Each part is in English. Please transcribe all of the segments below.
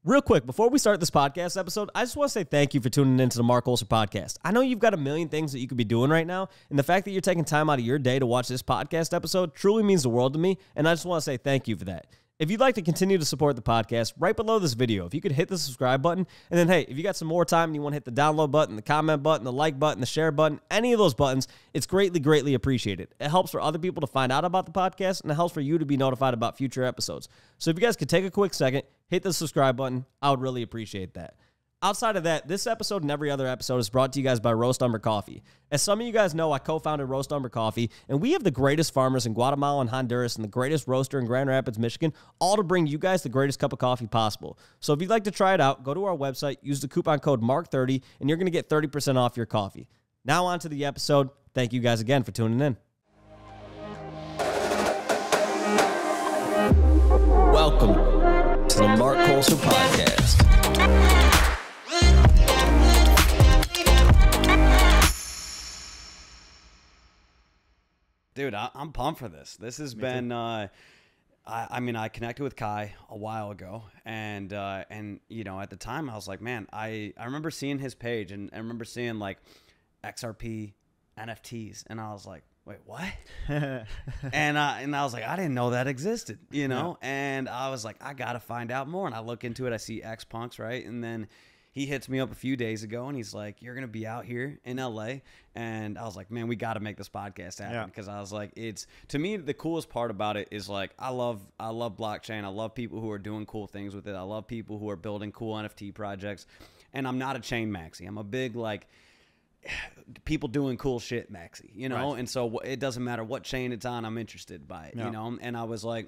Real quick, before we start this podcast episode, I just want to say thank you for tuning into the Marc Colcer podcast. I know you've got a million things that you could be doing right now, and the fact that you're taking time out of your day to watch this podcast episode truly means the world to me, and I just want to say thank you for that. If you'd like to continue to support the podcast, right below this video, if you could hit the subscribe button, and then, hey, if you got some more time and you want to hit the download button, the comment button, the like button, the share button, any of those buttons, it's greatly, greatly appreciated. It helps for other people to find out about the podcast, and it helps for you to be notified about future episodes. So if you guys could take a quick second, hit the subscribe button, I would really appreciate that. Outside of that, this episode and every other episode is brought to you guys by Roast Umber Coffee. As some of you guys know, I co-founded Roast Umber Coffee, and we have the greatest farmers in Guatemala and Honduras and the greatest roaster in Grand Rapids, Michigan, all to bring you guys the greatest cup of coffee possible. So if you'd like to try it out, go to our website, use the coupon code MARC30, and you're going to get 30% off your coffee. Now on to the episode. Thank you guys again for tuning in. Welcome to the Marc Colcer podcast. Dude, I'm pumped for this. This has been, I mean, I connected with Kai a while ago, and you know, at the time I was like, man, I remember seeing his page, and I remember seeing like XRP NFTs, and I was like, wait, what? and I was like, I didn't know that existed, you know? Yeah. And I was like, I gotta find out more. And I look into it, I see XPunks, right? And then he hits me up a few days ago, and he's like, you're going to be out here in LA. And I was like, man, we got to make this podcast happen. Because I was like, it's, to me, the coolest part about it is like, I love blockchain. I love people who are doing cool things with it. I love people who are building cool NFT projects. And I'm not a chain maxi. I'm a big, like, people doing cool shit maxi, you know? Right. And so it doesn't matter what chain it's on, I'm interested by it, you know? And I was like,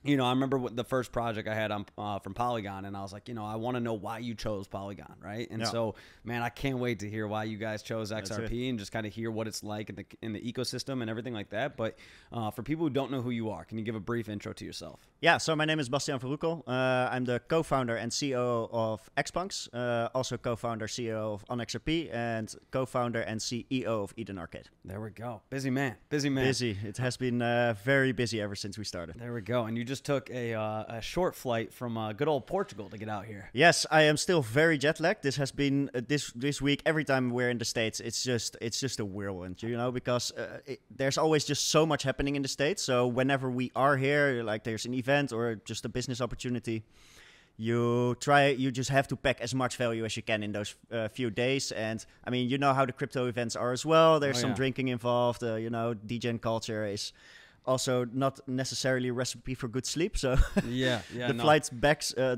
you know, I remember what the first project I had from Polygon, and I was like, you know, I want to know why you chose Polygon, right? And so, man, I can't wait to hear why you guys chose XRP and just kind of hear what it's like in the ecosystem and everything like that. But for people who don't know who you are, can you give a brief intro to yourself? Yeah, so my name is Bastiaan of XPunks. I'm the co-founder and CEO of XPunks, also co-founder, CEO of XRP, and co-founder and CEO of Eden Arcade. There we go. Busy man. Busy man. Busy. It has been very busy ever since we started. There we go. And you just took a short flight from good old Portugal to get out here. Yes, I am still very jet lagged. This has been this week. Every time we're in the States, it's just a whirlwind, you know, because there's always just so much happening in the States. So whenever we are here, like there's an event or just a business opportunity, you just have to pack as much value as you can in those few days. And I mean, you know how the crypto events are as well. There's some drinking involved. You know, DJ and culture is also not necessarily a recipe for good sleep. So the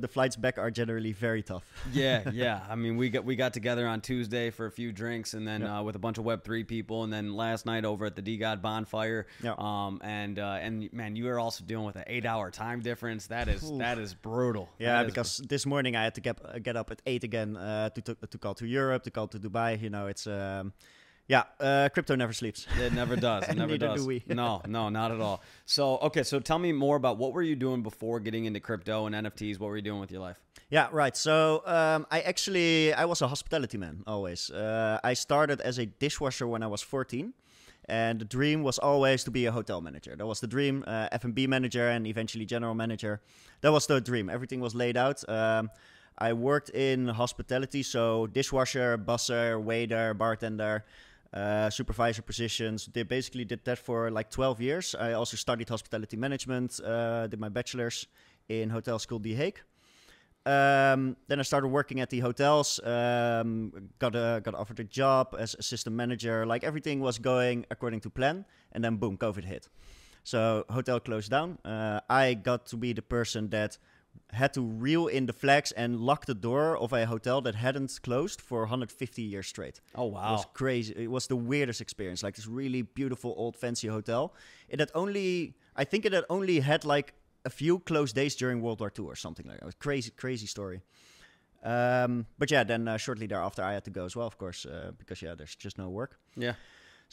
flights back are generally very tough. Yeah. I mean, we got together on Tuesday for a few drinks, and then with a bunch of Web3 people, and then last night over at the DGod bonfire. And man, you are also dealing with an 8-hour time difference. That is brutal. Yeah, because this morning I had to get up at 8 again to call to Europe, to call to Dubai. You know, it's crypto never sleeps. It never does. It never does. Do we. No, not at all. So, okay, so tell me more about what were you doing before getting into crypto and NFTs? What were you doing with your life? Yeah, right. So I was a hospitality man always. I started as a dishwasher when I was 14. And the dream was always to be a hotel manager. That was the dream, F&B manager and eventually general manager. That was the dream. Everything was laid out. I worked in hospitality, so dishwasher, busser, waiter, bartender, supervisor positions. They basically did that for like 12 years. I also studied hospitality management, did my bachelor's in Hotel School The Hague. Then I started working at the hotels, got offered a job as assistant manager. Like everything was going according to plan, and then boom, COVID hit. So hotel closed down. I got to be the person that had to reel in the flags and lock the door of a hotel that hadn't closed for 150 years straight. Oh, wow. It was crazy. It was the weirdest experience, like this really beautiful old fancy hotel. I think it had only had like a few closed days during World War II or something like that. It was crazy story. But yeah, then shortly thereafter I had to go as well, of course, because there's just no work. Yeah.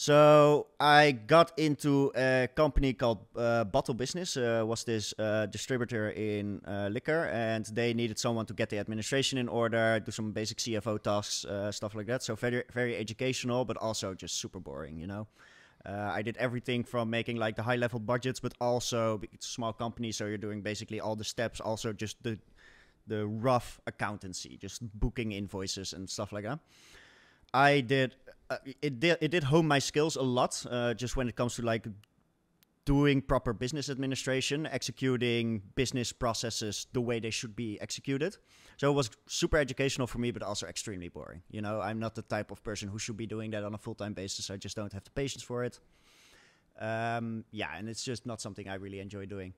So I got into a company called Bottle Business, was this distributor in liquor, and they needed someone to get the administration in order, do some basic CFO tasks, stuff like that. So very, very educational, but also just super boring, you know. I did everything from making like the high-level budgets, but also it's a small company, so you're doing basically all the steps, also just the the rough accountancy, just booking invoices and stuff like that. I did it did hone my skills a lot, just when it comes to like doing proper business administration, executing business processes the way they should be executed. So it was super educational for me, but also extremely boring. You know, I'm not the type of person who should be doing that on a full-time basis. I just don't have the patience for it. Yeah, and it's just not something I really enjoy doing.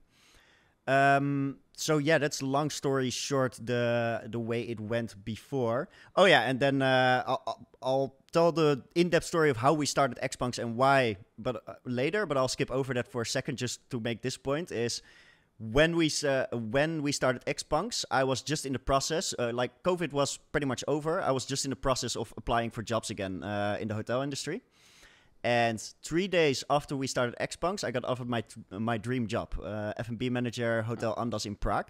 So yeah, that's long story short, the way it went before. Oh yeah, and then I'll tell the in-depth story of how we started XPunks and why, but later. But I'll skip over that for a second just to make this point. Is when we started XPunks, I was just in the process. Like COVID was pretty much over. I was just in the process of applying for jobs again in the hotel industry. And 3 days after we started XPunks, I got offered my dream job, F&B manager, Hotel Andaz in Prague.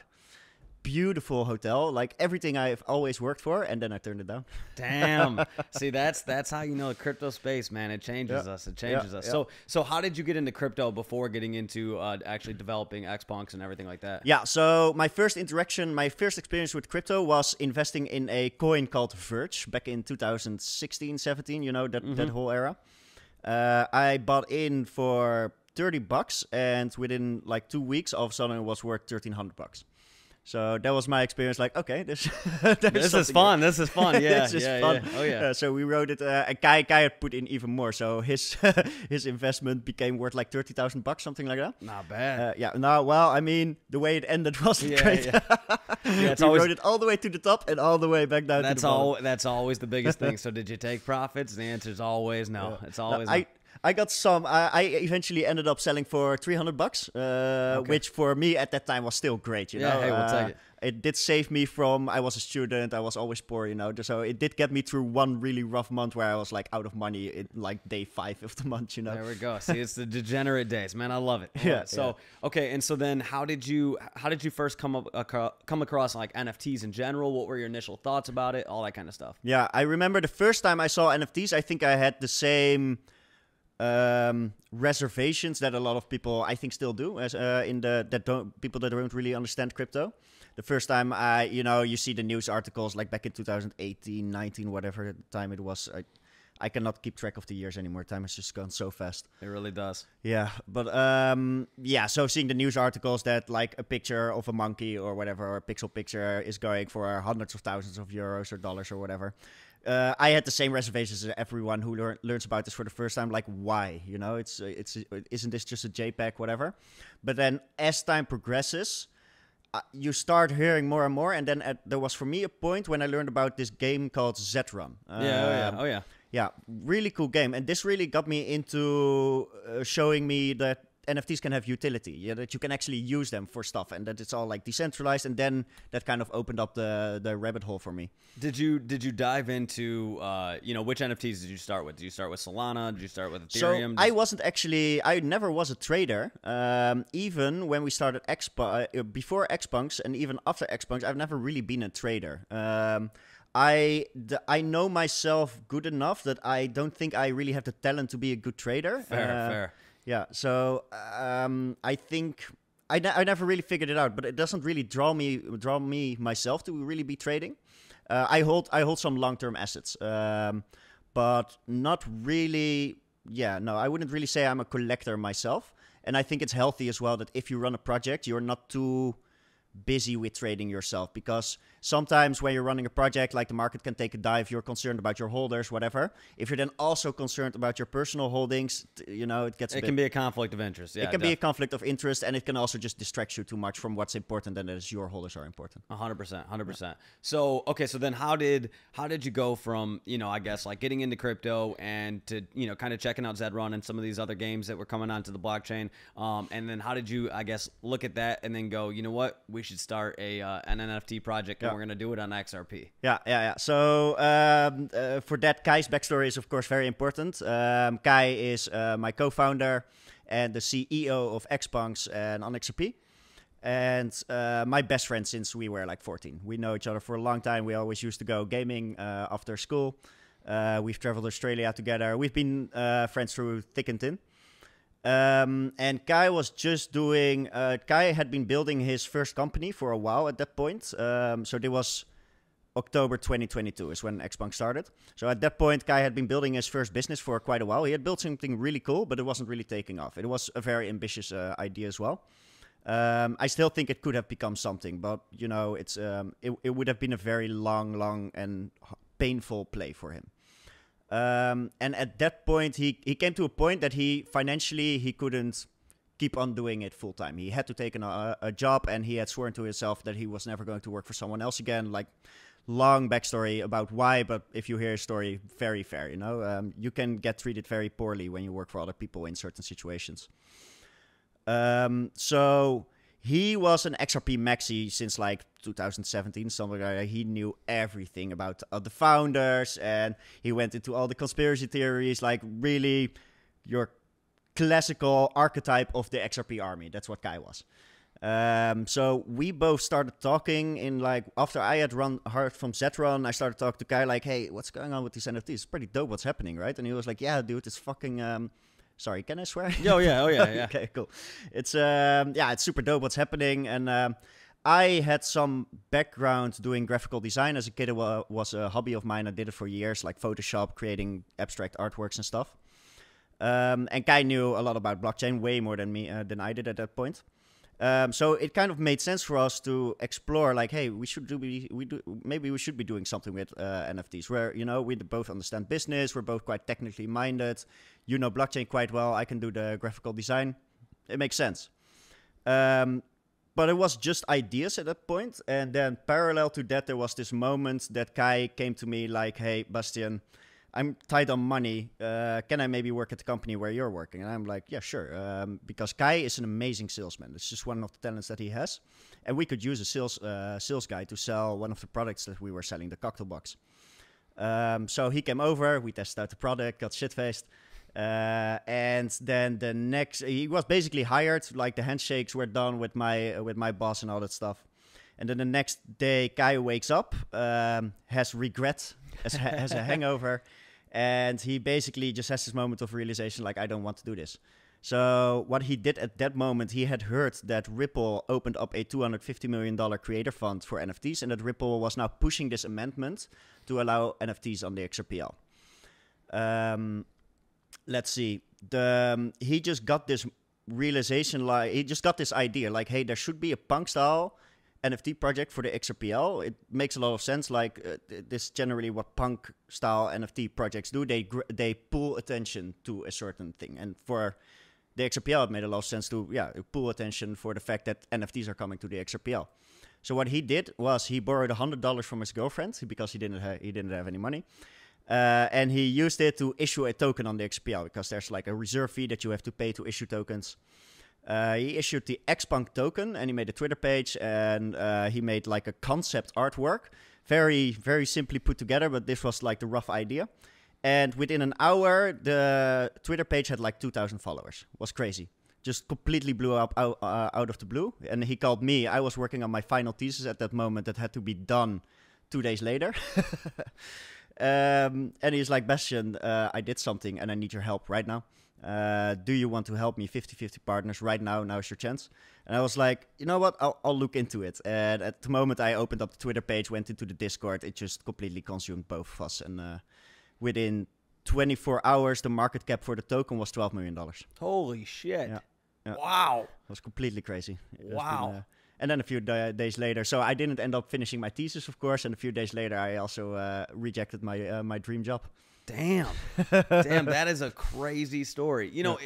Beautiful hotel, like everything I've always worked for, and then I turned it down. Damn. See, that's how you know the crypto space, man. It changes us. It changes us. Yeah. So how did you get into crypto before getting into actually developing XPunks and everything like that? Yeah, so my first experience with crypto was investing in a coin called Verge back in 2016, 17, you know, that whole era. I bought in for $30, and within like 2 weeks, all of a sudden it was worth $1,300. So that was my experience. Like, okay, this is fun. This is fun. Yeah, this is Yeah. fun. Oh yeah. So we wrote it. And Kai had put in even more. So his his investment became worth like $30,000, something like that. Not bad. Yeah. No, well, I mean, the way it ended wasn't great. Yeah, We rode it all the way to the top and all the way back down. That's to the bottom. That's always the biggest thing. So did you take profits? The answer is always no. It's always no. I got some. I eventually ended up selling for $300, which for me at that time was still great. You know, hey, we'll take it. It did save me from. I was a student. I was always poor. You know, so it did get me through one really rough month where I was like out of money in like day 5 of the month. You know. There we go. See, it's the degenerate days, man. I love it. Yeah. So okay, and so then how did you first come across like NFTs in general? What were your initial thoughts about it? All that kind of stuff. Yeah, I remember the first time I saw NFTs. I think I had the same reservations that a lot of people I think still do as people that don't really understand crypto. The first time you see the news articles like back in 2018, 19, whatever time it was. I cannot keep track of the years anymore. Time has just gone so fast. It really does. Yeah, but so seeing the news articles that like a picture of a monkey or whatever, or a pixel picture is going for hundreds of thousands of euros or dollars or whatever. I had the same reservations as everyone who learns about this for the first time. Like, why? You know, isn't this just a JPEG, whatever? But then as time progresses, you start hearing more and more. And then there was for me a point when I learned about this game called Z-Run. Oh yeah. Yeah, really cool game. And this really got me into showing me that NFTs can have utility, that you can actually use them for stuff, and that it's all like decentralized. And then that kind of opened up the rabbit hole for me. Did you dive into which NFTs did you start with? Did you start with Solana? Did you start with Ethereum? So I never was a trader. Even when we started before XPunks and even after XPunks, I've never really been a trader. I know myself good enough that I don't think I really have the talent to be a good trader. Fair. Yeah, so I think I never really figured it out, but it doesn't really draw me myself to really be trading. I hold some long-term assets, but not really. Yeah, no, I wouldn't really say I'm a collector myself, and I think it's healthy as well that if you run a project, you're not too busy with trading yourself, because sometimes when you're running a project, like the market can take a dive, you're concerned about your holders, whatever. If you're then also concerned about your personal holdings, it can be a conflict of interest. Yeah, it can be a conflict of interest, and it can also just distract you too much from what's important, and that is your holders are important. 100%. So okay, so then how did you go from I guess like getting into crypto and to kind of checking out Z-Run and some of these other games that were coming onto the blockchain, and then how did you look at that and then go, you know what, we should start an NFT project, and we're going to do it on XRP. Yeah. So for that, Kai's backstory is, of course, very important. Kai is my co-founder and the CEO of XPunks and on XRP. And my best friend since we were like 14. We know each other for a long time. We always used to go gaming after school. We've traveled Australia together. We've been friends through thick and thin. And Kai was just doing. Kai had been building his first company for a while at that point. So there was October 2022 is when XPunks started. So at that point, Kai had been building his first business for quite a while. He had built something really cool, but it wasn't really taking off. It was a very ambitious idea as well. I still think it could have become something, but you know, it would have been a very long and painful play for him. And at that point, he came to a point that he couldn't keep on doing it full time. He had to take a job, and he had sworn to himself that he was never going to work for someone else again. Like, long backstory about why, but if you hear his story, very fair. You know, you can get treated very poorly when you work for other people in certain situations. So he was an XRP maxi since like 2017, something like that. He knew everything about the founders, and he went into all the conspiracy theories, like really your classical archetype of the XRP army. That's what Kai was. So we both started talking in like, after I had heard from Zetron, I started talking to Kai like, hey, what's going on with these NFTs? It's pretty dope what's happening, right? And he was like, yeah, dude, it's fucking... Sorry, can I swear? Oh yeah. Okay, cool. It's it's super dope what's happening. And I had some background doing graphical design as a kid. It was a hobby of mine. I did it for years, like Photoshop, creating abstract artworks and stuff. And Kai knew a lot about blockchain, way more than me than I did at that point. So it kind of made sense for us to explore, like, hey, maybe we should be doing something with NFTs, where, you know, we both understand business, we're both quite technically minded, you know blockchain quite well, I can do the graphical design. It makes sense. But it was just ideas at that point, and then parallel to that, there was this moment that Kai came to me like, hey, Bastiaan, I'm tight on money. Can I maybe work at the company where you're working? And I'm like, yeah, sure. Because Kai is an amazing salesman. It's just one of the talents that he has. And we could use a sales guy to sell one of the products that we were selling, the cocktail box. So he came over, we tested out the product, got shit-faced. And then he was basically hired, like the handshakes were done with my boss and all that stuff. And then the next day, Kai wakes up, has regret, has a hangover, and he basically just has this moment of realization, like, I don't want to do this. So what he did at that moment, he had heard that Ripple opened up a $250 million creator fund for NFTs, and that Ripple was now pushing this amendment to allow NFTs on the XRPL. Let's see. He just got this realization, like, he just got this idea, like, hey, there should be a punk style NFT project for the XRPL. It makes a lot of sense. Like, this is generally what punk style NFT projects do. They pull attention to a certain thing. And for the XRPL, it made a lot of sense to pull attention for the fact that NFTs are coming to the XRPL. So what he did was he borrowed $100 from his girlfriend because he didn't have any money. And he used it to issue a token on the XRPL because there's like a reserve fee that you have to pay to issue tokens. He issued the XPunk token, and he made a Twitter page, and he made like a concept artwork, very, very simply put together, but this was like the rough idea. And within an hour, the Twitter page had like 2,000 followers. It was crazy. Just completely blew up out of the blue. And he called me. I was working on my final thesis at that moment that had to be done 2 days later. And he's like, Bastiaan, I did something, and I need your help right now. Do you want to help me? 50-50 partners right now. Now's your chance. And I was like, you know what? I'll look into it. And at the moment I opened up the Twitter page, went into the Discord, it just completely consumed both of us. And within 24 hours, the market cap for the token was $12 million. Holy shit. Yeah. Wow. It was completely crazy. Wow. And then a few days later, so I didn't end up finishing my thesis, of course. And a few days later, I also rejected my dream job. Damn, that is a crazy story. You know,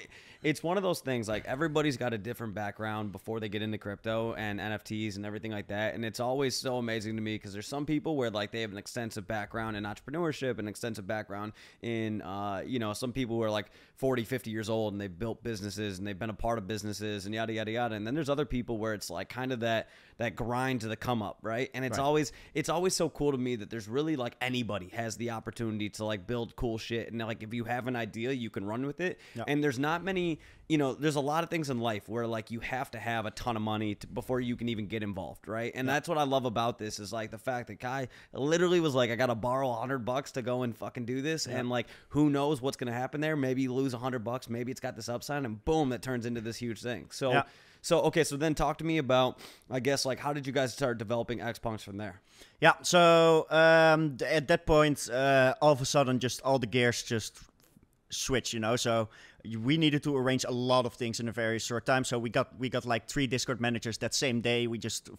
it's one of those things, like, everybody's got a different background before they get into crypto and NFTs and everything like that. And it's always so amazing to me because there's some people where, like, they have an extensive background in entrepreneurship, an extensive background in, some people who are like 40, 50 years old and they've built businesses and they've been a part of businesses and yada, yada, yada. And then there's other people where it's like kind of that grind to the come up, right? And it's always so cool to me that there's really, like, anybody has the opportunity to, like, build build cool shit. And like, if you have an idea, you can run with it. Yeah. And there's not many, there's a lot of things in life where like you have to have a ton of money before you can even get involved, right? And that's what I love about this is like the fact that Kai literally was like, I got to borrow $100 to go and fucking do this. And like, who knows what's going to happen there? Maybe you lose $100, maybe it's got this upside, and boom, that turns into this huge thing. So, so then talk to me about, I guess, like, how did you guys start developing XPunks from there? Yeah, so at that point, all of a sudden, just all the gears just switched, So we needed to arrange a lot of things in a very short time. So we got like 3 Discord managers that same day. We just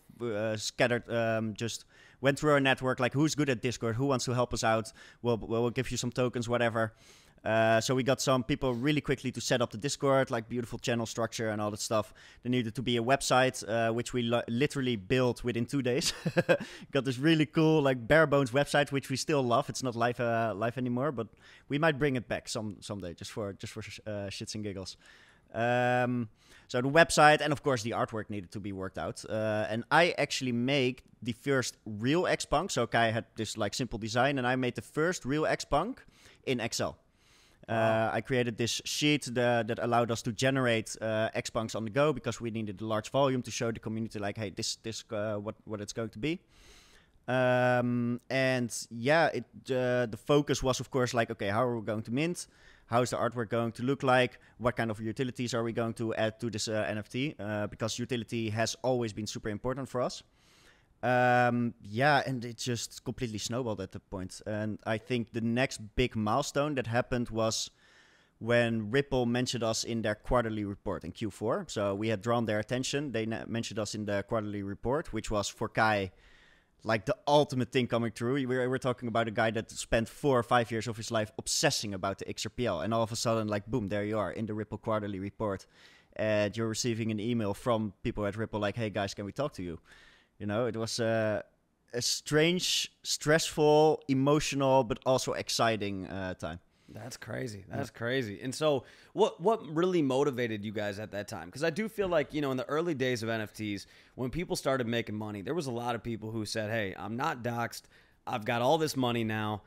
scattered, just went through our network, like who's good at Discord, who wants to help us out. We'll give you some tokens, whatever. So we got some people really quickly to set up the Discord, like beautiful channel structure and all that stuff. There needed to be a website, which we literally built within 2 days. Got this really cool, like bare bones website, which we still love. It's not live anymore, but we might bring it back someday, just for shits and giggles. So the website and of course the artwork needed to be worked out. And I actually made the first real XPunk. So Kai had this like simple design, and I made the first real XPunk in Excel. I created this sheet that allowed us to generate XPunks on the go, because we needed a large volume to show the community like, hey, this what it's going to be. And yeah, the focus was of course like, okay, how are we going to mint? How is the artwork going to look like? What kind of utilities are we going to add to this NFT? Because utility has always been super important for us. Yeah, and it just completely snowballed at that point. And I think the next big milestone that happened was when Ripple mentioned us in their quarterly report in Q4. So we had drawn their attention. They mentioned us in the quarterly report, which was for Kai like the ultimate thing coming through. We're talking about a guy that spent 4 or 5 years of his life obsessing about the XRPL. And all of a sudden, like, boom, there you are in the Ripple quarterly report. And you're receiving an email from people at Ripple like, hey, guys, can we talk to you? It was a strange, stressful, emotional, but also exciting time. That's crazy. That's crazy. And so what really motivated you guys at that time? Because I do feel like, in the early days of NFTs, when people started making money, there was a lot of people who said, hey, I'm not doxxed. I've got all this money now.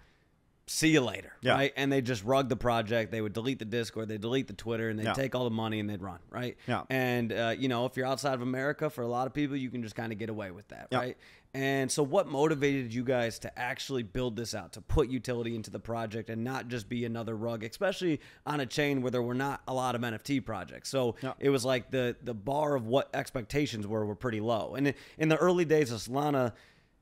See you later. Yeah. Right? And they just rug the project. They would delete the Discord. They delete the Twitter, and they'd take all the money and they'd run. Right. Yeah. And, if you're outside of America, for a lot of people, you can just kind of get away with that. Right. And so what motivated you guys to actually build this out, to put utility into the project and not just be another rug, especially on a chain where there were not a lot of NFT projects? So it was like the bar of what expectations were pretty low. And in the early days of Solana,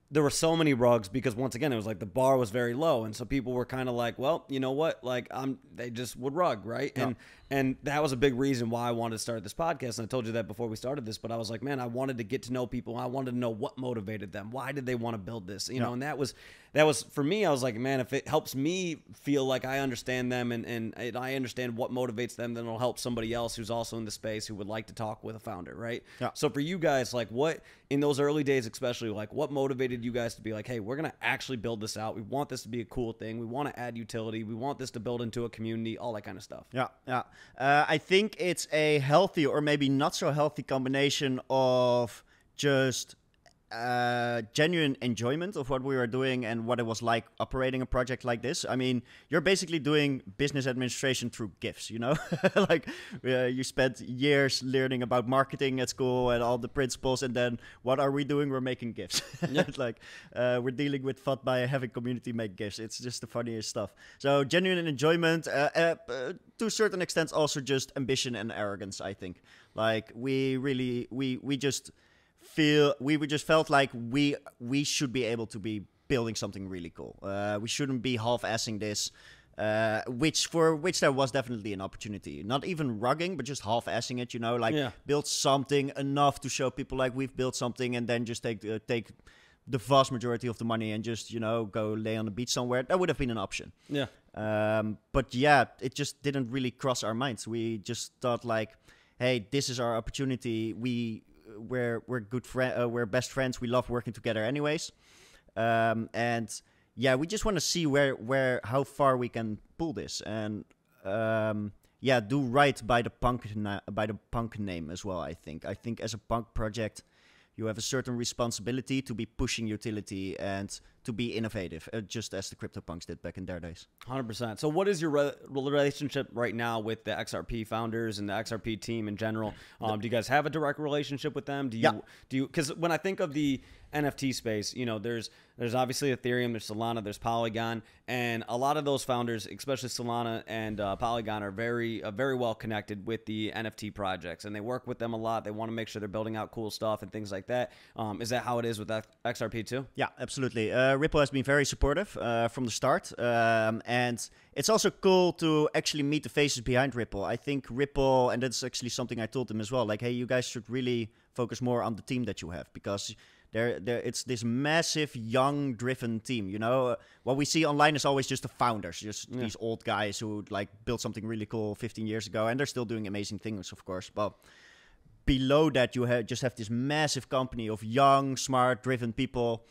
there were so many rugs because, once again, it was like the bar was very low. And so people were kind of like, well, you know what? Like, they just would rug, right? Yeah. And that was a big reason why I wanted to start this podcast. And I told you that before we started this, but I was like, man, I wanted to get to know people. I wanted to know what motivated them. Why did they want to build this? You know, and that was for me. I was like, man, if it helps me feel like I understand them and I understand what motivates them, then it'll help somebody else who's also in the space who would like to talk with a founder, right? Yeah. So for you guys, like, what in those early days, especially, like, what motivated you guys to be like, hey, we're going to actually build this out. We want this to be a cool thing. We want to add utility. We want this to build into a community, all that kind of stuff. Yeah. Yeah. I think it's a healthy or maybe not so healthy combination of just genuine enjoyment of what we were doing and what it was like operating a project like this. I mean, you're basically doing business administration through GIFs, like you spent years learning about marketing at school and all the principles, and then what are we doing? We're making GIFs. Yeah. Like we're dealing with FUD by having community make GIFs. It's just the funniest stuff. So genuine enjoyment, to a certain extent, also just ambition and arrogance, I think. Like we just felt like we should be able to be building something really cool. We shouldn't be half-assing this, which there was definitely an opportunity. Not even rugging, but just half-assing it. Build something enough to show people like we've built something, and then just take the vast majority of the money and just go lay on the beach somewhere. That would have been an option. Yeah. But yeah, it just didn't really cross our minds. We just thought like, hey, this is our opportunity. We're good friends. We're best friends. We love working together, anyways. And yeah, we just want to see how far we can pull this, and do right by the punk name as well. I think as a punk project, you have a certain responsibility to be pushing utility and to be innovative, just as the CryptoPunks did back in their days. 100%. So what is your relationship right now with the XRP founders and the XRP team in general? Do you guys have a direct relationship with them? Do you, because when I think of the NFT space, you know, there's obviously Ethereum, there's Solana, there's Polygon, and a lot of those founders, especially Solana and Polygon, are very well connected with the NFT projects, and they work with them a lot. They want to make sure they're building out cool stuff and things like that. Is that how it is with XRP too? Yeah, absolutely. Ripple has been very supportive from the start, and it's also cool to actually meet the faces behind Ripple. I think Ripple, and that's actually something I told them as well, like, hey, you guys should really focus more on the team that you have, because it's this massive, young, driven team. You know, what we see online is always just the founders, just these old guys who like built something really cool 15 years ago, and they're still doing amazing things, of course. But below that, you just have this massive company of young, smart, driven people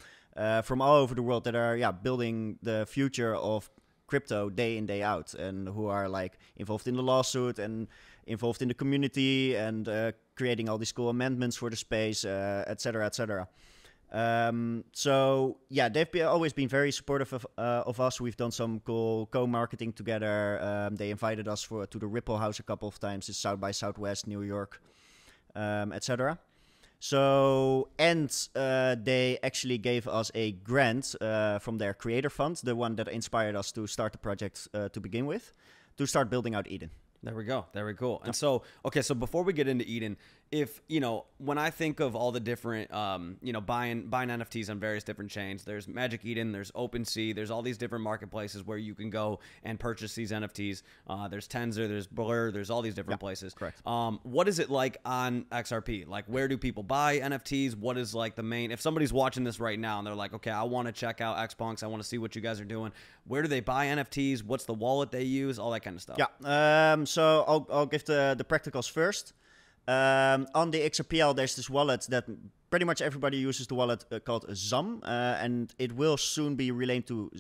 from all over the world that are building the future of crypto day in, day out, and who are like involved in the lawsuit and involved in the community and creating all these cool amendments for the space, et cetera, et cetera. So yeah, they've always been very supportive of us. We've done some cool co-marketing together. They invited us to the Ripple House a couple of times. It's South by Southwest, New York, et cetera. So, and they actually gave us a grant from their creator fund, the one that inspired us to start the project to begin with, to start building out Eden. There we go. Very cool. And so, okay, so before we get into Eden, if, you know, when I think of all the different, you know, buying NFTs on various different chains, there's Magic Eden, there's OpenSea, there's all these different marketplaces where you can go and purchase these NFTs. There's Tensor, there's Blur, there's all these different places. Correct. What is it like on XRP? Like, where do people buy NFTs? What is like the main, if somebody's watching this right now and they're like, okay, I want to check out XPunks, I want to see what you guys are doing. Where do they buy NFTs? What's the wallet they use? All that kind of stuff. Yeah. So I'll give the practicals first. On the XRPL, there's this wallet that pretty much everybody uses, the wallet called ZAM, and it will soon be renamed to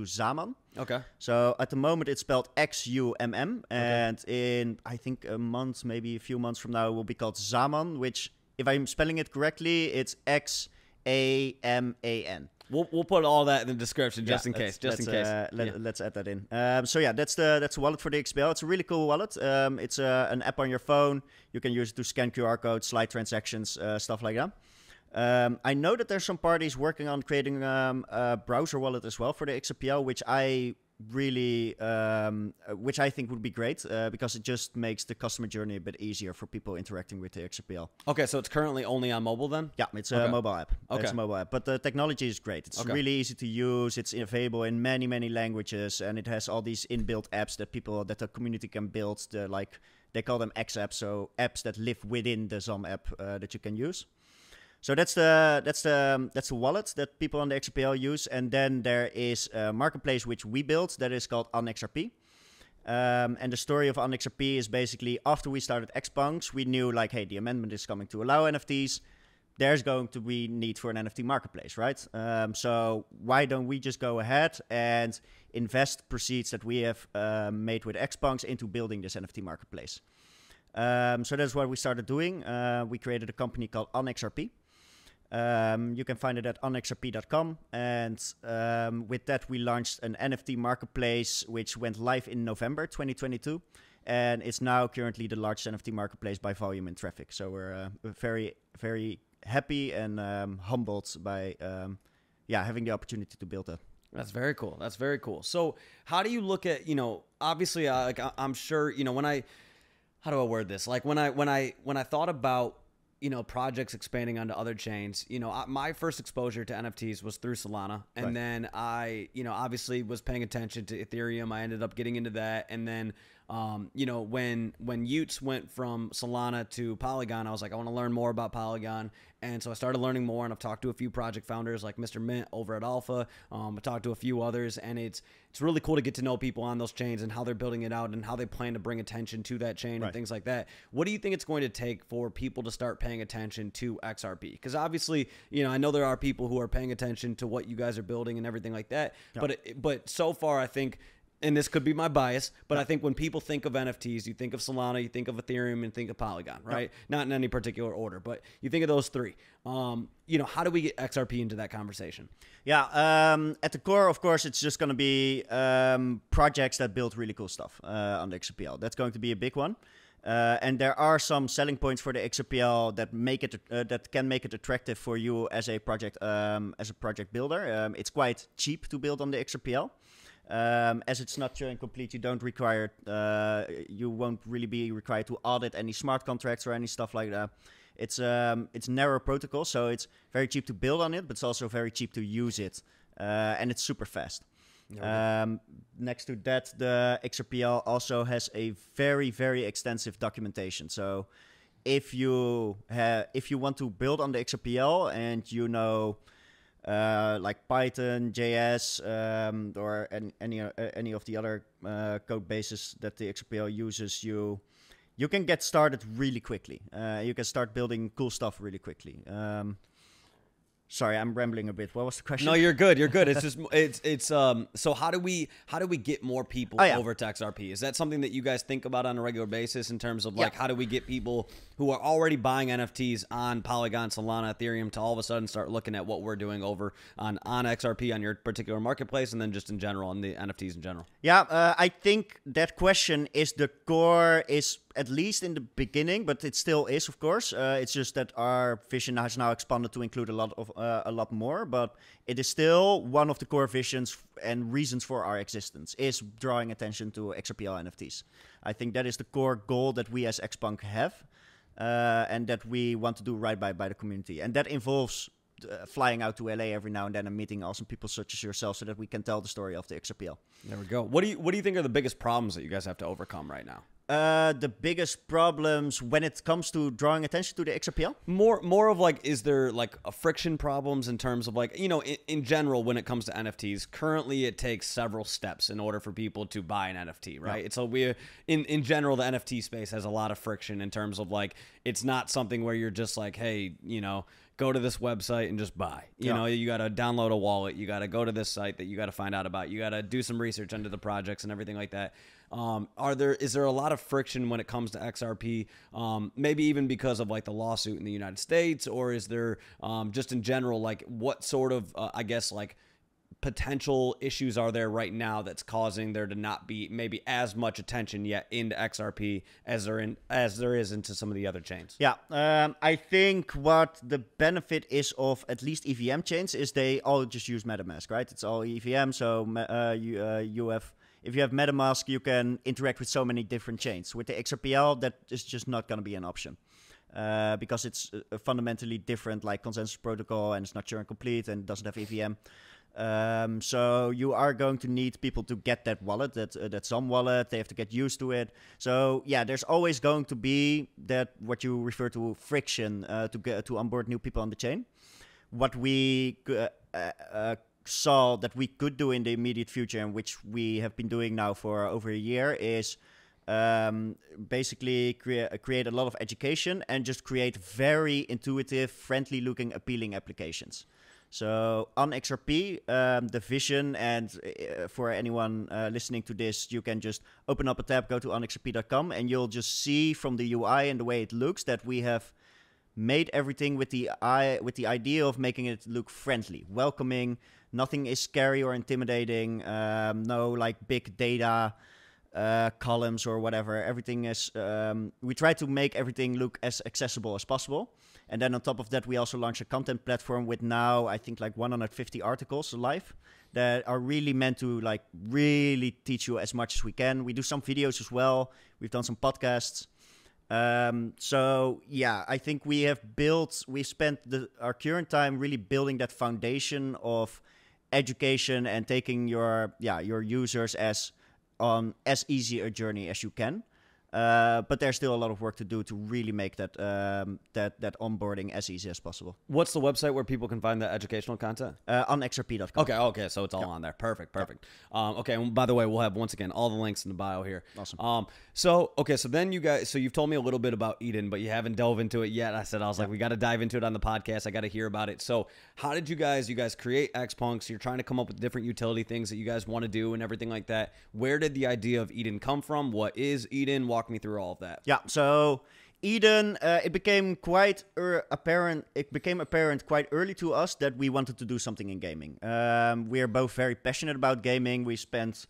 Zaman. Okay. So at the moment it's spelled XUMM, and in I think a month, maybe a few months from now, it will be called Zaman, which, if I'm spelling it correctly, it's XAMAN. We'll put all that in the description just in case. Let's add that in. So yeah, that's the wallet for the XPL. It's a really cool wallet. It's an app on your phone. You can use it to scan QR codes, slide transactions, stuff like that. I know that there's some parties working on creating a browser wallet as well for the XPL, which I think would be great because it just makes the customer journey a bit easier for people interacting with the XPL. Okay, so it's currently only on mobile then? Yeah, it's a mobile app. Okay. It's a mobile app, but the technology is great. It's really easy to use. It's available in many, many languages, and it has all these inbuilt apps that the community can build. They call them X apps, so apps that live within the ZAM app that you can use. So that's the wallet that people on the XRPL use, and then there is a marketplace which we built that is called OnXRP. And the story of OnXRP is basically, after we started XPunks, we knew like, hey, the amendment is coming to allow NFTs. There's going to be need for an NFT marketplace, right? So why don't we just go ahead and invest proceeds that we have made with XPunks into building this NFT marketplace? So that's what we started doing. We created a company called OnXRP. You can find it at onxrp.com, and with that we launched an NFT marketplace which went live in November 2022, and it's now currently the largest NFT marketplace by volume and traffic. So we're very, very happy and humbled by having the opportunity to build that. That's very cool. That's very cool. So how do you look at, you know, obviously I'm sure, you know, how do I word this? Like when I thought about, you know, projects expanding onto other chains, you know, my first exposure to NFTs was through Solana. And then I, you know, obviously was paying attention to Ethereum. I ended up getting into that. And then, you know, when Utes went from Solana to Polygon, I was like, I want to learn more about Polygon. And so I started learning more, and I've talked to a few project founders like Mr. Mint over at Alpha. I talked to a few others, and it's really cool to get to know people on those chains and how they're building it out and how they plan to bring attention to that chain and things like that. What do you think it's going to take for people to start paying attention to XRP? Because obviously, you know, I know there are people who are paying attention to what you guys are building and everything like that. Yeah. But so far, I think and this could be my bias, but I think when people think of NFTs, you think of Solana, you think of Ethereum, and think of Polygon, right? Not in any particular order, but you think of those three. How do we get XRP into that conversation? Yeah, at the core, of course, it's just going to be projects that build really cool stuff on the XRPL. That's going to be a big one. And there are some selling points for the XRPL that make it that can make it attractive for you as a project builder. It's quite cheap to build on the XRPL. As it's not Turing complete, you won't really be required to audit any smart contracts or any stuff like that. It's narrow protocol, so it's very cheap to build on it, but it's also very cheap to use it, and it's super fast. Next to that, the XRPL also has a very, very extensive documentation. So if you want to build on the XRPL and you know like Python, JS, or any of the other code bases that the XRPL uses, you can get started really quickly. You can start building cool stuff really quickly. Sorry, I'm rambling a bit. What was the question? No, you're good. You're good. It's just so how do we get more people over to XRP? Is that something that you guys think about on a regular basis in terms of like how do we get people who are already buying NFTs on Polygon, Solana, Ethereum to all of a sudden start looking at what we're doing over on XRP on your particular marketplace, and then just in general on the NFTs in general? Yeah, I think that question is the core, is at least in the beginning, but it still is, of course. It's just that our vision has now expanded to include a lot more, but it is still one of the core visions and reasons for our existence is drawing attention to XRPL NFTs. I think that is the core goal that we as XPunk have, and that we want to do right by the community. And that involves flying out to LA every now and then and meeting awesome people such as yourself so that we can tell the story of the XRPL. There we go. What do you think are the biggest problems that you guys have to overcome right now? The biggest problems when it comes to drawing attention to the XRPL? More of like, is there like a friction problems in terms of like, in general, when it comes to NFTs, currently it takes several steps in order for people to buy an NFT, right? Yeah. So in general, the NFT space has a lot of friction in terms of like, it's not something where you're just like, hey, go to this website and just buy. You know, you got to download a wallet. You got to go to this site that you got to find out about. You got to do some research into the projects and everything like that. Is there a lot of friction when it comes to XRP? Maybe even because of like the lawsuit in the United States, or is there just in general, like what sort of, like potential issues are there right now that's causing there to not be maybe as much attention yet into XRP as there is into some of the other chains? Yeah, I think what the benefit is of at least EVM chains is they all just use MetaMask, right? It's all EVM, so if you have MetaMask, you can interact with so many different chains. With the XRPL, that is just not going to be an option because it's fundamentally different, like consensus protocol, and it's not Turing complete and it doesn't have EVM. So you are going to need people to get that wallet, that some wallet. They have to get used to it. So yeah, there's always going to be that what you refer to friction to onboard new people on the chain. What we saw that we could do in the immediate future, and which we have been doing now for over a year, is basically create a lot of education and just create very intuitive, friendly looking, appealing applications. So on XRP, the vision, and for anyone listening to this, you can just open up a tab, go to onxrp.com, and you'll just see from the UI and the way it looks that we have made everything with the idea of making it look friendly, welcoming. Nothing is scary or intimidating. No like big data columns or whatever. Everything is. We try to make everything look as accessible as possible. And then on top of that, we also launched a content platform with now, I think, like 150 articles live that are really meant to like really teach you as much as we can. We do some videos as well. We've done some podcasts. So yeah, I think we spent our current time really building that foundation of education and taking your users as easy a journey as you can. But there's still a lot of work to do to really make that that onboarding as easy as possible. What's the website where people can find the educational content? On xrp.com. Okay, so it's all on there. Perfect. Okay, and by the way, we'll have, once again, all the links in the bio here. Awesome. So then you guys, so you've told me a little bit about Eden, but you haven't delved into it yet. I was like, we got to dive into it on the podcast. I got to hear about it. So how did you guys create XPunks? You're trying to come up with different utility things that you guys want to do and everything like that. Where did the idea of Eden come from? What is Eden? Walk me through all of that. Yeah, so Eden, it became quite apparent. It became apparent quite early to us that we wanted to do something in gaming. We are both very passionate about gaming. We spent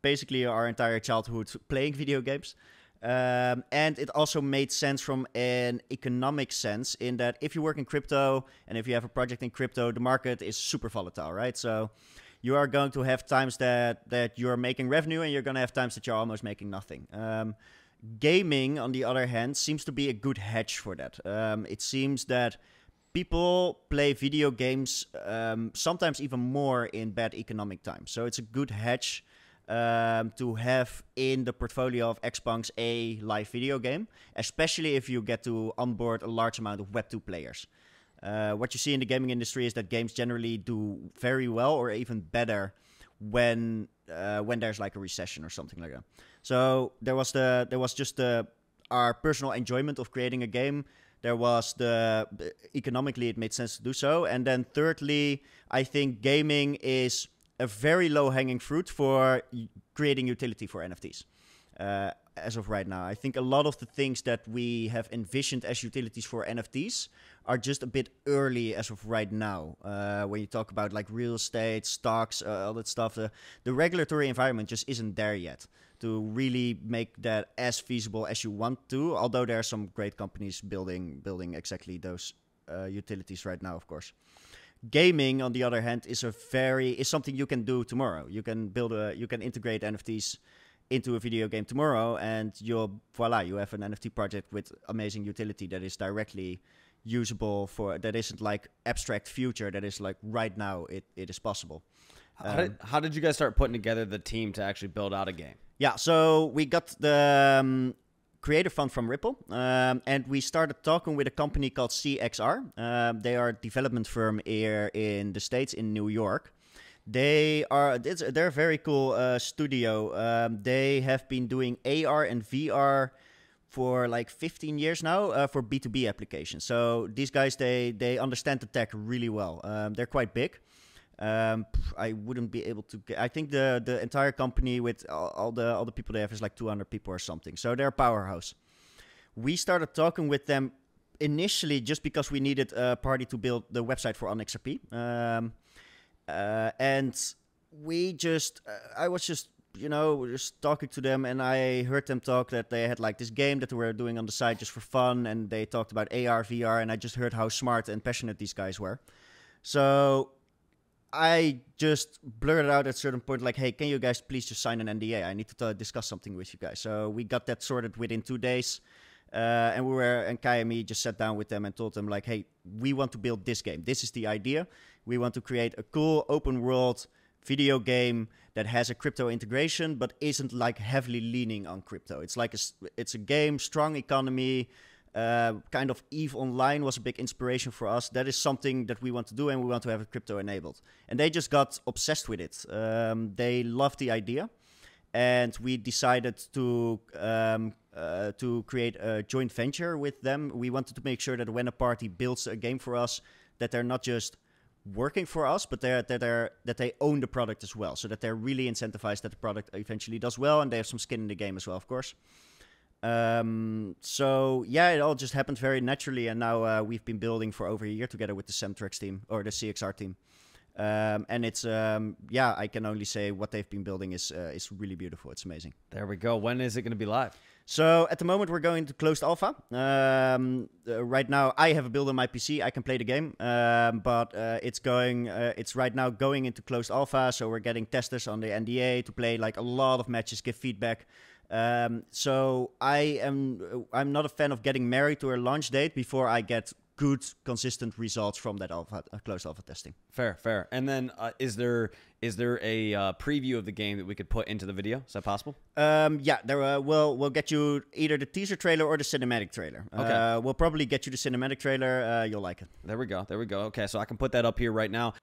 basically our entire childhood playing video games. And it also made sense from an economic sense in that if you work in crypto and if you have a project in crypto, the market is super volatile, right? So you are going to have times that you're making revenue and you're going to have times that you're almost making nothing. Gaming, on the other hand, seems to be a good hedge for that. It seems that people play video games sometimes even more in bad economic times. So it's a good hedge to have in the portfolio of XPunks a live video game, especially if you get to onboard a large amount of Web2 players. What you see in the gaming industry is that games generally do very well or even better when there's like a recession or something like that. So there was just our personal enjoyment of creating a game. There was economically it made sense to do so, and then thirdly, I think gaming is a very low-hanging fruit for creating utility for NFTs. As of right now, I think a lot of the things that we have envisioned as utilities for NFTs are just a bit early as of right now. When you talk about like real estate, stocks, all that stuff, the regulatory environment just isn't there yet to really make that as feasible as you want to. Although there are some great companies building exactly those utilities right now, of course. Gaming, on the other hand, is something you can do tomorrow. You can integrate NFTs into a video game tomorrow, and you have an NFT project with amazing utility that is directly usable that isn't like abstract future, that is like right now it is possible. How did you guys start putting together the team to actually build out a game? Yeah, so we got the creative fund from Ripple, and we started talking with a company called CXR. They are a development firm here in the States, in New York. They're a very cool studio. They have been doing AR and VR for like 15 years now for B2B applications. So these guys, they understand the tech really well. They're quite big. I wouldn't be able to I think the entire company with all the people they have is like 200 people or something. So they're a powerhouse. We started talking with them initially just because we needed a party to build the website for OnXRP. And I was just talking to them, and I heard them talk that they had like this game that they were doing on the side just for fun, and they talked about AR, VR, and I just heard how smart and passionate these guys were. So I just blurted out at a certain point, like, hey, can you guys please just sign an NDA? I need to discuss something with you guys. So we got that sorted within 2 days. And Kai and me just sat down with them and told them, like, hey, we want to build this game. This is the idea. We want to create a cool open world video game that has a crypto integration, but isn't like heavily leaning on crypto. It's like it's a game, strong economy, kind of EVE Online was a big inspiration for us. That is something that we want to do, and we want to have it crypto enabled. And they just got obsessed with it. They loved the idea, and we decided to create a joint venture with them. We wanted to make sure that when a party builds a game for us, that they're not just working for us, but that they own the product as well, so that they're really incentivized that the product eventually does well, and they have some skin in the game as well, of course. So yeah, it all just happened very naturally, and now we've been building for over a year together with the Semtrex team, or the CXR team. And it's I can only say what they've been building is really beautiful. It's amazing. There we go. When is it going to be live? So at the moment we're going to closed alpha. Right now I have a build on my PC. I can play the game, but it's right now going into closed alpha. So we're getting testers on the NDA to play like a lot of matches, give feedback. So I'm not a fan of getting married to a launch date before I get good, consistent results from that closed alpha testing. Fair. And then is there a preview of the game that we could put into the video? Is that possible? Yeah, there we'll get you either the teaser trailer or the cinematic trailer. Okay. We'll probably get you the cinematic trailer. You'll like it. There we go. Okay, so I can put that up here right now.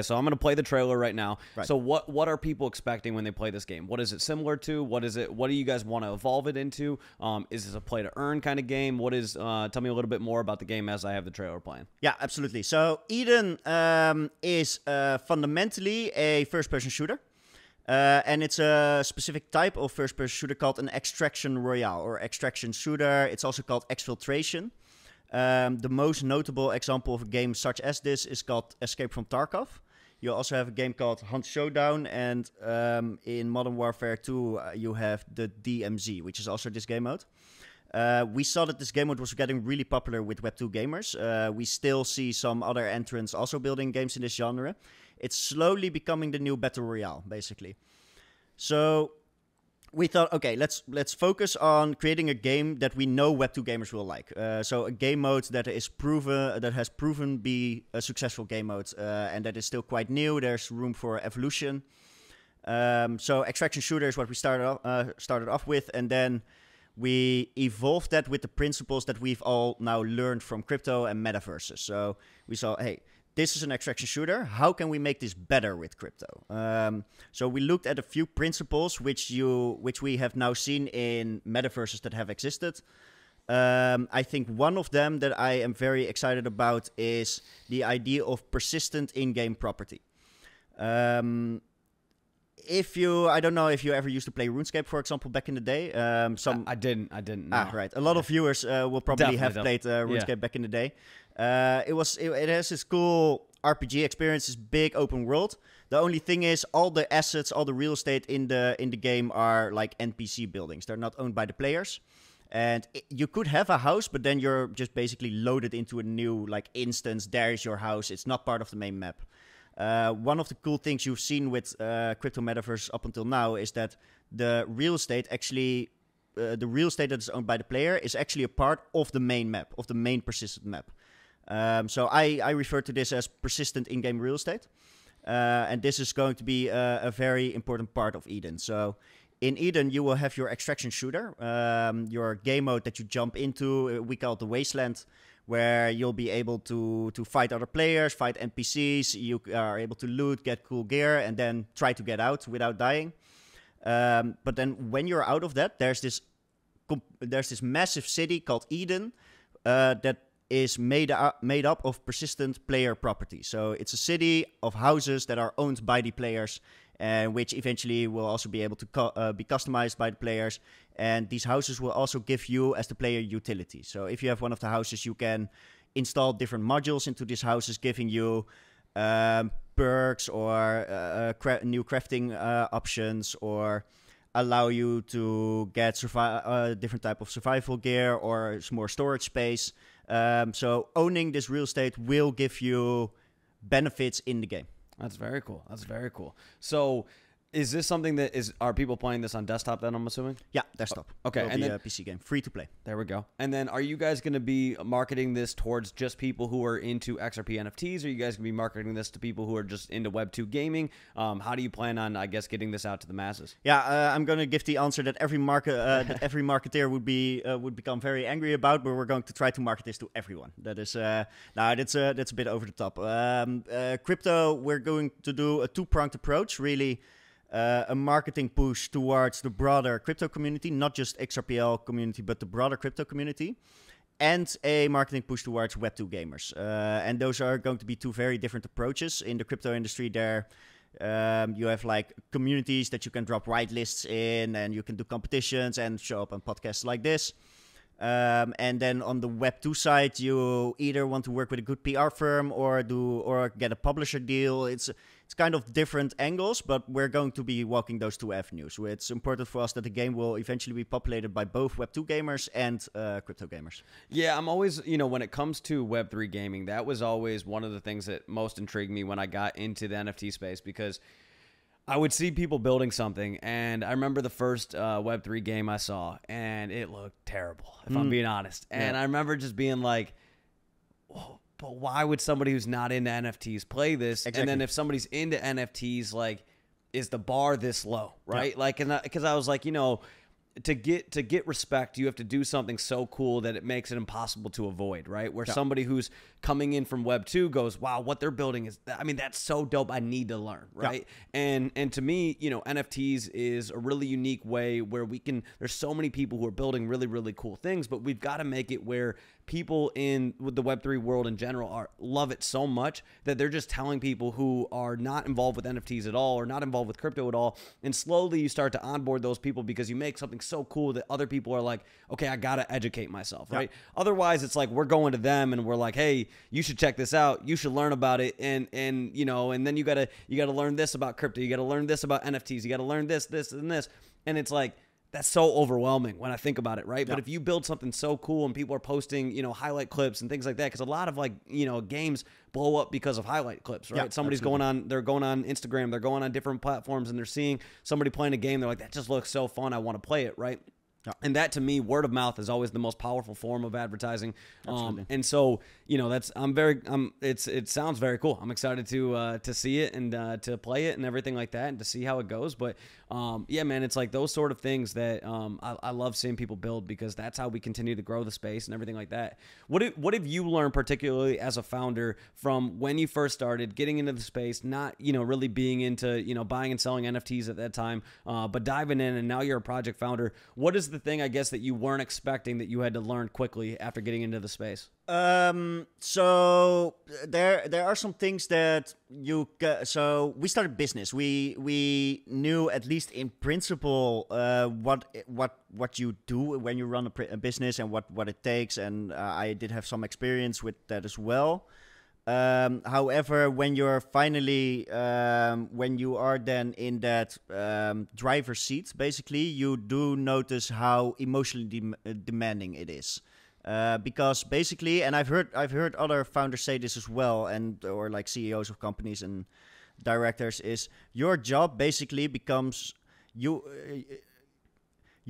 So I'm gonna play the trailer right now. Right. So what are people expecting when they play this game? What is it similar to? What do you guys want to evolve it into? Is this a play to earn kind of game? Tell me a little bit more about the game as I have the trailer playing. Yeah, absolutely. So Eden is fundamentally a first-person shooter. And it's a specific type of first-person shooter called an extraction royale or extraction shooter. It's also called exfiltration. The most notable example of a game such as this is called Escape from Tarkov. You also have a game called Hunt Showdown, and in Modern Warfare 2 you have the DMZ, which is also this game mode. We saw that this game mode was getting really popular with Web2 gamers. We still see some other entrants also building games in this genre. It's slowly becoming the new Battle Royale, basically. So we thought, okay, let's focus on creating a game that we know Web2 gamers will like. So a game mode that has proven be a successful game mode, and that is still quite new. There's room for evolution. So extraction shooter is what we started off with, and then we evolved that with the principles that we've all now learned from crypto and metaverses. So we saw, hey, this is an extraction shooter. How can we make this better with crypto? So we looked at a few principles which we have now seen in metaverses that have existed. I think one of them that I am very excited about is the idea of persistent in-game property. I don't know if you ever used to play RuneScape, for example, back in the day. I didn't. No. Right. A lot of viewers will probably Definitely have played RuneScape back in the day. It has this cool RPG experience, this big open world. The only thing is, all the assets, all the real estate in the game are like NPC buildings. They're not owned by the players. And you could have a house, but then you're just basically loaded into a new like instance. There is your house. It's not part of the main map. One of the cool things you've seen with crypto metaverse up until now is that the real estate that is owned by the player is actually a part of the main map, of the main persistent map. So I refer to this as persistent in-game real estate. And this is going to be a very important part of Eden. So in Eden, you will have your extraction shooter, your game mode that you jump into. We call it the Wasteland, where you'll be able to fight other players, fight NPCs. You are able to loot, get cool gear, and then try to get out without dying. But then when you're out of that, there's this massive city called Eden that is made up of persistent player property. So it's a city of houses that are owned by the players, and which eventually will also be able to be customized by the players. And these houses will also give you, as the player, utility. So if you have one of the houses, you can install different modules into these houses, giving you perks or new crafting options, or allow you to get different type of survival gear or more storage space. So owning this real estate will give you benefits in the game. That's very cool. So Is this something that are people playing this on desktop then, I'm assuming? Yeah, desktop. Okay, and then a PC game, free to play. There we go. And then are you guys going to be marketing this towards just people who are into XRP NFTs? Or are you guys going to be marketing this to people who are just into Web2 gaming? How do you plan on, I guess, getting this out to the masses? Yeah, I'm going to give the answer that every marketeer would become very angry about, but we're going to try to market this to everyone. That is that's a bit over the top. Crypto, we're going to do a two-pronged approach, really. A marketing push towards the broader crypto community, not just XRPL community, but the broader crypto community, and a marketing push towards Web2 gamers. And those are going to be two very different approaches. In the crypto industry, there you have like communities that you can drop whitelists in, and you can do competitions and show up on podcasts like this. And then on the Web2 side, you either want to work with a good PR firm or get a publisher deal. It's kind of different angles, but we're going to be walking those two avenues. It's important for us that the game will eventually be populated by both Web2 gamers and crypto gamers. Yeah, I'm always, when it comes to Web3 gaming, that was always one of the things that most intrigued me when I got into the NFT space, because I would see people building something, and I remember the first Web3 game I saw, and it looked terrible, if I'm being honest. And I remember just being like, oh, but why would somebody who's not into NFTs play this? Exactly. And then if somebody's into NFTs, like, is the bar this low, right? Yeah. Like, because I was like, to get respect, you have to do something so cool that it makes it impossible to avoid, right? Where somebody who's coming in from Web 2 goes, wow, what they're building is, that's so dope. I need to learn, right? Yeah. And to me, NFTs is a really unique way where there's so many people who are building really, really cool things, but we've got to make it where people in the Web3 world in general love it so much that they're just telling people who are not involved with NFTs at all or not involved with crypto at all. And slowly you start to onboard those people because you make something so cool that other people are like, okay, I got to educate myself, right? Yeah. Otherwise, it's like we're going to them and we're like, hey, you should check this out. You should learn about it. And then you got to learn this about crypto. You got to learn this about NFTs. You got to learn this, and this. And it's like, that's so overwhelming when I think about it, right? Yeah. But if you build something so cool and people are posting, highlight clips and things like that, because a lot of games blow up because of highlight clips, right? Yeah, Somebody's they're going on Instagram, they're going on different platforms, and they're seeing somebody playing a game. They're like, that just looks so fun. I want to play it, right? Yeah. And that, to me, word of mouth is always the most powerful form of advertising. And so, it sounds very cool. I'm excited to see it and to play it and everything like that and to see how it goes. But yeah, man, it's like those sort of things that I love seeing people build, because that's how we continue to grow the space and everything like that. What have you learned, particularly as a founder, from when you first started getting into the space, not, really being into, buying and selling NFTs at that time, but diving in, and now you're a project founder? What is the thing, I guess, that you weren't expecting that you had to learn quickly after getting into the space? So there are some things that so we started business. We knew, at least in principle, what you do when you run a business and what it takes, and I did have some experience with that as well. However, when you're finally, when you are then in that driver's seat, basically, you do notice how emotionally demanding it is. Because basically, and I've heard other founders say this as well, or like CEOs of companies and directors, is your job basically becomes your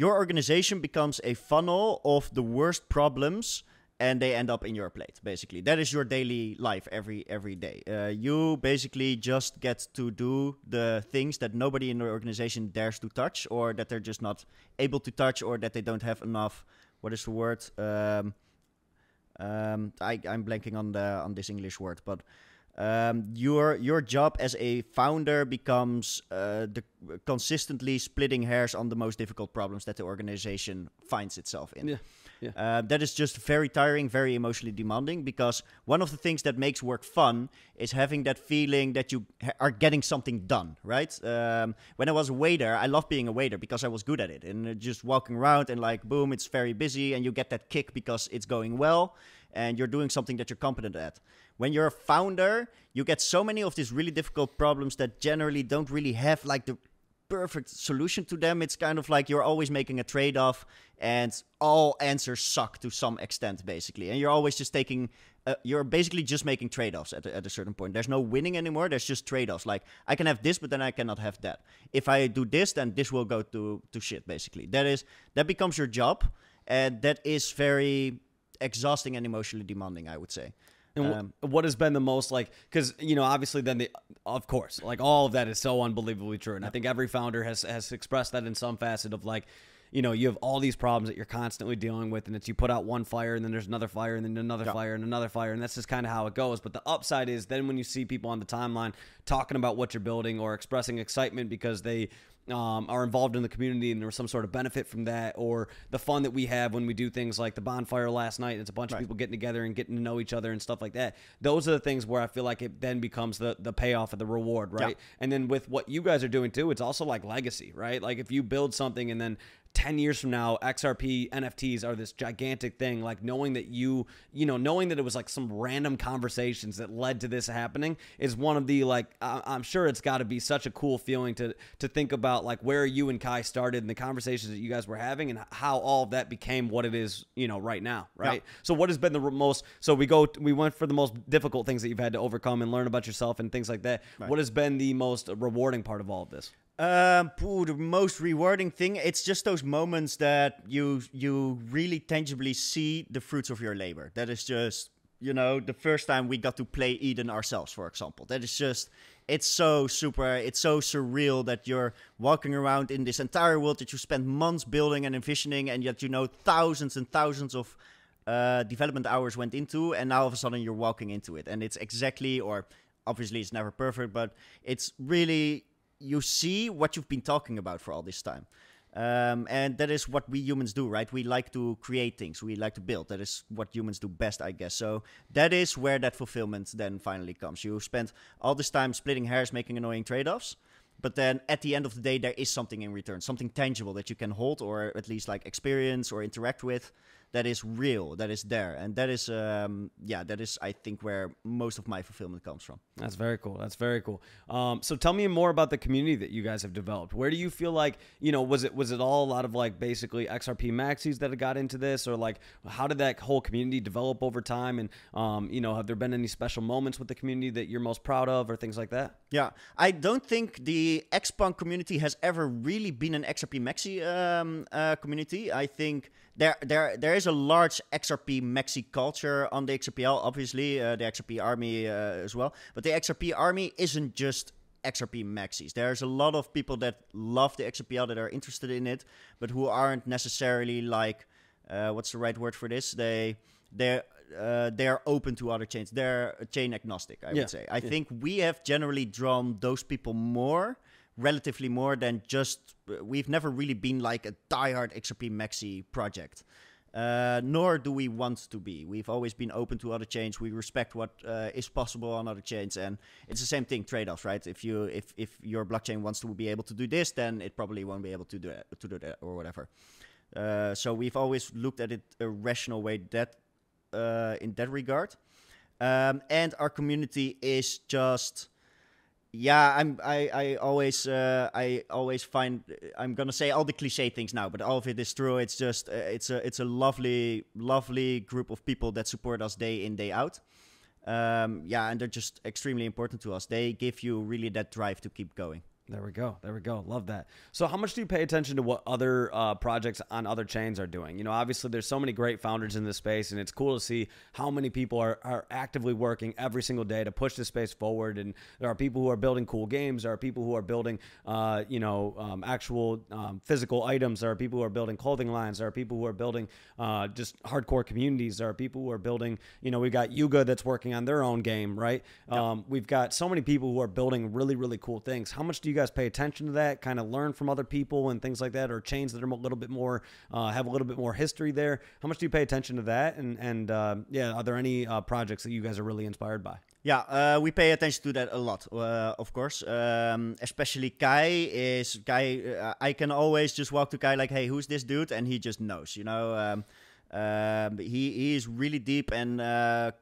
organization becomes a funnel of the worst problems, and they end up in your plate. Basically, that is your daily life every day. You basically just get to do the things that nobody in the organization dares to touch, or that they're just not able to touch, or that they don't have enough. What is the word? I'm blanking on this English word, but your job as a founder becomes consistently splitting hairs on the most difficult problems that the organization finds itself in. Yeah. Yeah. That is just very tiring, very emotionally demanding, because one of the things that makes work fun is having that feeling that you are getting something done, right? When I was a waiter, I loved being a waiter because I was good at it, and just walking around and like, boom, it's very busy, and you get that kick because it's going well and you're doing something that you're competent at. When you're a founder, you get so many of these really difficult problems that generally don't really have like the perfect solution to them. It's kind of like you're always making a trade-off, and all answers suck to some extent, basically. And you're always just taking, you're basically just making trade-offs at a certain point. There's no winning anymore. There's just trade-offs. Like, I can have this, but then I cannot have that. If I do this, then this will go to shit, basically. That becomes your job, and that is very exhausting and emotionally demanding, I would say. And what has been the most, like, because, you know, obviously then of course, like, all of that is so unbelievably true. And I think every founder has expressed that in some facet of, like, you know, you have all these problems that you're constantly dealing with, and it's you put out one fire, and then there's another fire, and then another fire, and another fire, and that's just kind of how it goes. But the upside is then when you see people on the timeline talking about what you're building or expressing excitement because they are involved in the community and there was some sort of benefit from that, or the fun that we have when we do things like the bonfire last night. It's a bunch of people getting together and getting to know each other and stuff like that. Those are the things where I feel like it then becomes the payoff of the reward, right? Yeah. And then with what you guys are doing too, it's also like legacy, right? Like if you build something and then 10 years from now, XRP NFTs are this gigantic thing, like knowing that knowing that it was like some random conversations that led to this happening is one of the, like, I'm sure it's got to be such a cool feeling to think about, like, where you and Kai started and the conversations that you guys were having and how all of that became what it is, you know, right now, right? Yeah. So what has been the most, so we went for the most difficult things that you've had to overcome and learn about yourself and things like that. Right. What has been the most rewarding part of all of this? The most rewarding thing, it's just those moments that you really tangibly see the fruits of your labor. That is just, you know, the first time we got to play Eden ourselves, for example. That is just, it's so surreal that you're walking around in this entire world that you spent months building and envisioning, and yet, you know, thousands and thousands of development hours went into, and now all of a sudden you're walking into it. And it's exactly, or obviously it's never perfect, but it's really, you see what you've been talking about for all this time. And that is what we humans do, right? We like to create things. We like to build. That is what humans do best, I guess. So that is where that fulfillment then finally comes. You spent all this time splitting hairs, making annoying trade-offs. But then at the end of the day, there is something in return, something tangible that you can hold or at least like experience or interact with. That is real, that is there. And that is, that is, I think, where most of my fulfillment comes from. That's very cool. That's very cool. So tell me more about the community that you guys have developed. Where do you feel like, you know, was it all a lot of like basically XRP maxis that got into this, or like how did that whole community develop over time? And, you know, have there been any special moments with the community that you're most proud of or things like that? Yeah, I don't think the XPunk community has ever really been an XRP maxi community. I think there is a large XRP maxi culture on the XRPL, obviously, the XRP army as well. But the XRP army isn't just XRP maxis. There's a lot of people that love the XRPL, that are interested in it, but who aren't necessarily like, what's the right word for this? They're open to other chains. They're chain agnostic, I would say. I think we have generally drawn those people relatively more than just, we've never really been like a diehard XRP maxi project. Nor do we want to be. We've always been open to other chains. We respect what is possible on other chains, and it's the same thing, trade-offs, right? If your blockchain wants to be able to do this, then it probably won't be able to do that or whatever. So we've always looked at it a rational way that in that regard, and our community is just. Yeah, I always find, I'm gonna say all the cliche things now, but all of it is true. It's just it's a lovely group of people that support us day in, day out. And they're just extremely important to us. They give you really that drive to keep going. There we go. Love that. So how much do you pay attention to what other projects on other chains are doing? You know, obviously there's so many great founders in this space, and it's cool to see how many people are actively working every single day to push this space forward. And there are people who are building cool games. There are people who are building, actual physical items. There are people who are building clothing lines. There are people who are building just hardcore communities. There are people who are building, you know, we got Yuga that's working on their own game, right? Yep. We've got so many people who are building really, really cool things. How much do you guys pay attention to that, kind of learn from other people and things like that, or chains that are a little bit more have a little bit more history there? How much do you pay attention to that? And are there any projects that you guys are really inspired by? Yeah, we pay attention to that a lot, of course. Especially Kai. I can always just walk to Kai like, hey, who's this dude? And he just knows, you know. He is really deep, and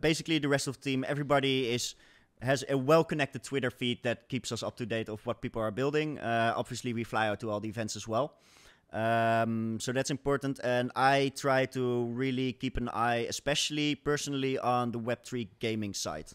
basically the rest of the team, everybody is has a well-connected Twitter feed that keeps us up to date of what people are building. Obviously, we fly out to all the events as well. So that's important. And I try to really keep an eye, especially personally, on the Web3 gaming side.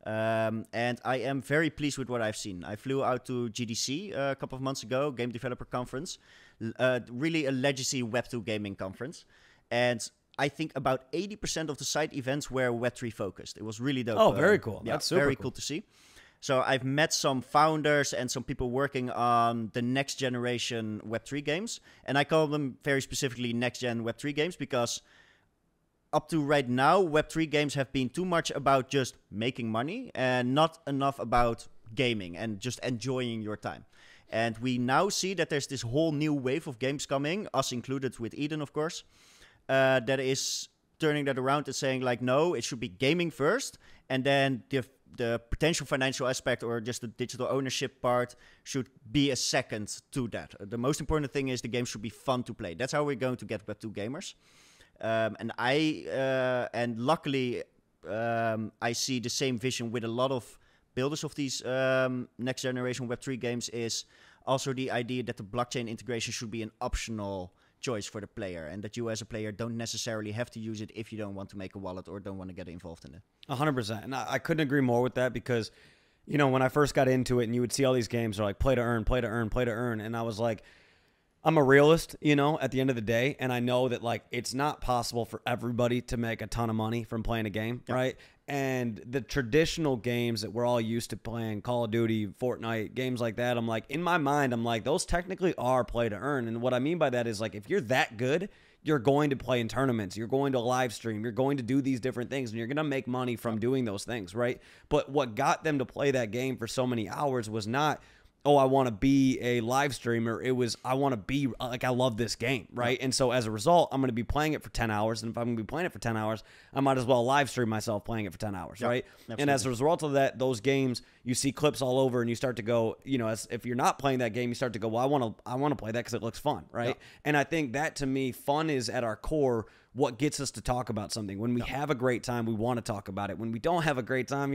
And I am very pleased with what I've seen. I flew out to GDC a couple of months ago, Game Developer Conference, really a legacy Web2 gaming conference. And I think about 80% of the side events were Web3 focused. It was really dope. Oh, very cool. Yeah, That's super very cool to see. So I've met some founders and some people working on the next generation Web3 games. And I call them very specifically next gen Web3 games because up to right now, Web3 games have been too much about just making money and not enough about gaming and just enjoying your time. And we now see that there's this whole new wave of games coming, us included with Eden, of course, that is turning that around and saying like, no, it should be gaming first. And then the potential financial aspect or just the digital ownership part should be a second to that. The most important thing is the game should be fun to play. That's how we're going to get Web2 gamers. And luckily, I see the same vision with a lot of builders of these next generation Web3 games is also the idea that the blockchain integration should be an optional choice for the player and that you as a player don't necessarily have to use it if you don't want to make a wallet or don't want to get involved in it. 100%. And I couldn't agree more with that because, you know, when I first got into it and you would see all these games are like play to earn, play to earn, play to earn. And I was like, I'm a realist, you know, at the end of the day. And I know that like it's not possible for everybody to make a ton of money from playing a game, right? And the traditional games that we're all used to playing, Call of Duty, Fortnite, games like that, I'm like, in my mind, I'm like, those technically are play to earn. And what I mean by that is like, if you're that good, you're going to play in tournaments, you're going to live stream, you're going to do these different things, and you're going to make money from doing those things, right? But what got them to play that game for so many hours was not, oh, I want to be a live streamer. It was, I want to be, like, I love this game, right? And so as a result, I'm going to be playing it for 10 hours. And if I'm going to be playing it for 10 hours, I might as well live stream myself playing it for 10 hours, right? Absolutely. And as a result of that, those games, you see clips all over and you start to go, you know, as if you're not playing that game, you start to go, well, I want to play that because it looks fun, right? And I think that to me, fun is at our core what gets us to talk about something. When we have a great time, we want to talk about it. When we don't have a great time,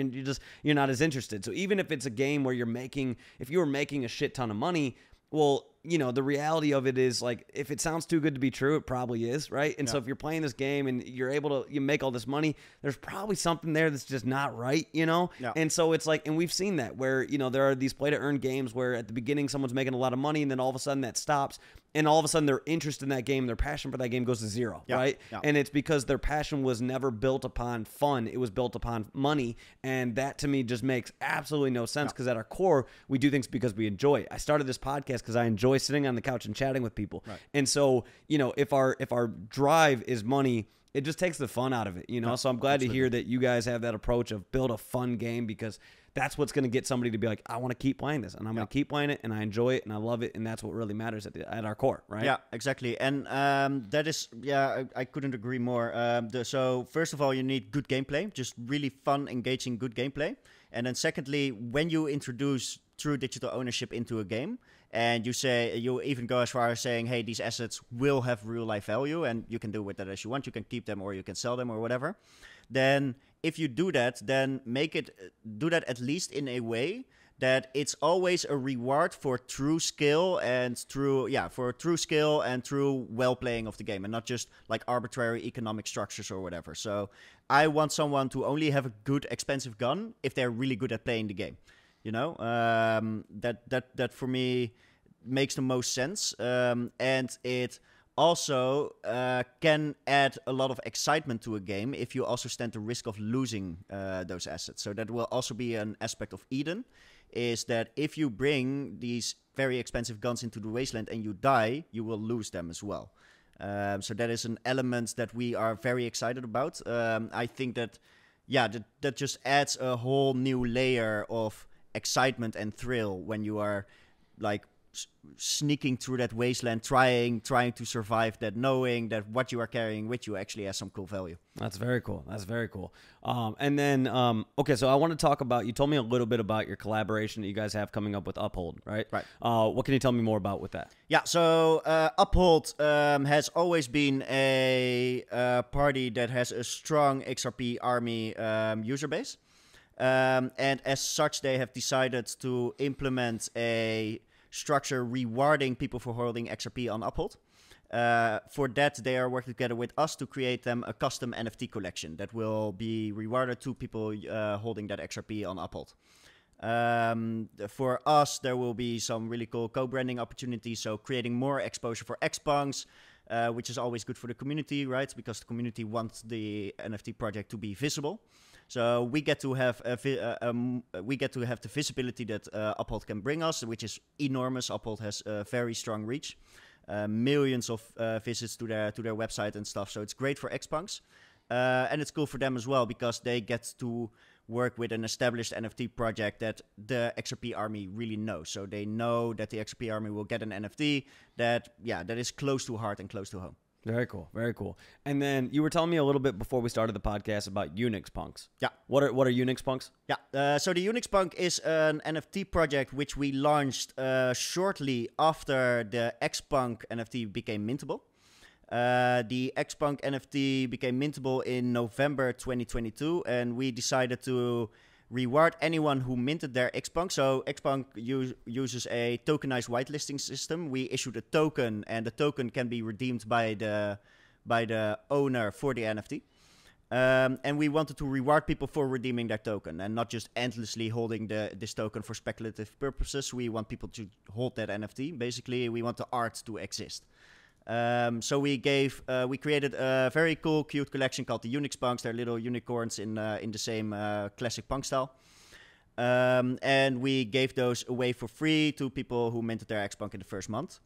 you're not as interested. So even if it's a game where if you were making a shit ton of money, well, you know, the reality of it is like, if it sounds too good to be true, it probably is, right? And so if you're playing this game and you make all this money, there's probably something there that's just not right, you know? And so it's like, and we've seen that where, you know, there are these play to earn games where at the beginning someone's making a lot of money and then all of a sudden that stops. And all of a sudden their interest in that game, their passion for that game goes to zero, right? And it's because their passion was never built upon fun. It was built upon money. And that to me just makes absolutely no sense because at our core, we do things because we enjoy it. I started this podcast because I enjoy sitting on the couch and chatting with people. And so, you know, if our drive is money, it just takes the fun out of it, you know? So I'm glad to hear that you guys have that approach of build a fun game because that's what's going to get somebody to be like, I want to keep playing this and I'm going to keep playing it and I enjoy it and I love it. And that's what really matters at our core, right? Yeah, exactly. And that is, I couldn't agree more. So first of all, you need good gameplay, just really fun, engaging, good gameplay. And then secondly, when you introduce true digital ownership into a game, and you even go as far as saying, hey, these assets will have real life value and you can do with that as you want. You can keep them or you can sell them or whatever. Then if you do that, then do that at least in a way that it's always a reward for true skill and true well playing of the game and not just like arbitrary economic structures or whatever. So I want someone to only have a good expensive gun if they're really good at playing the game. You know, that for me makes the most sense. And it also can add a lot of excitement to a game if you also stand the risk of losing those assets. So that will also be an aspect of Eden, is that if you bring these very expensive guns into the wasteland and you die, you will lose them as well. So that is an element that we are very excited about. I think that just adds a whole new layer of excitement and thrill when you are like sneaking through that wasteland, trying to survive that, knowing that what you are carrying with you actually has some cool value. That's very cool. And then, okay, so I want to talk about, you told me a little bit about your collaboration that you guys have coming up with Uphold, right? Right. What can you tell me more about with that? Yeah, so Uphold has always been a party that has a strong XRP army user base. And as such, they have decided to implement a structure rewarding people for holding XRP on Uphold. For that, they are working together with us to create them a custom NFT collection that will be rewarded to people holding that XRP on Uphold. For us, there will be some really cool co-branding opportunities, so creating more exposure for XPunks, which is always good for the community, right? Because the community wants the NFT project to be visible. So we get to have the visibility that Uphold can bring us, which is enormous. Uphold has a very strong reach, millions of visits to their website and stuff. So it's great for XPunks, and it's cool for them as well because they get to work with an established NFT project that the XRP army really knows. So they know that the XRP army will get an NFT that is close to heart and close to home. Very cool, very cool. And then you were telling me a little bit before we started the podcast about XPunks. Yeah. What are XPunks? Yeah. So the XPunk is an NFT project which we launched shortly after the XPunk NFT became mintable. The XPunk NFT became mintable in November 2022, and we decided to reward anyone who minted their XPunk. So XPunk uses a tokenized whitelisting system. We issued a token, and the token can be redeemed by the owner for the NFT. And we wanted to reward people for redeeming their token and not just endlessly holding this token for speculative purposes. We want people to hold that NFT. Basically, we want the art to exist. So we created a very cool, cute collection called the XPunks. They're little unicorns in the same classic punk style. And we gave those away for free to people who minted their XPunk in the first month.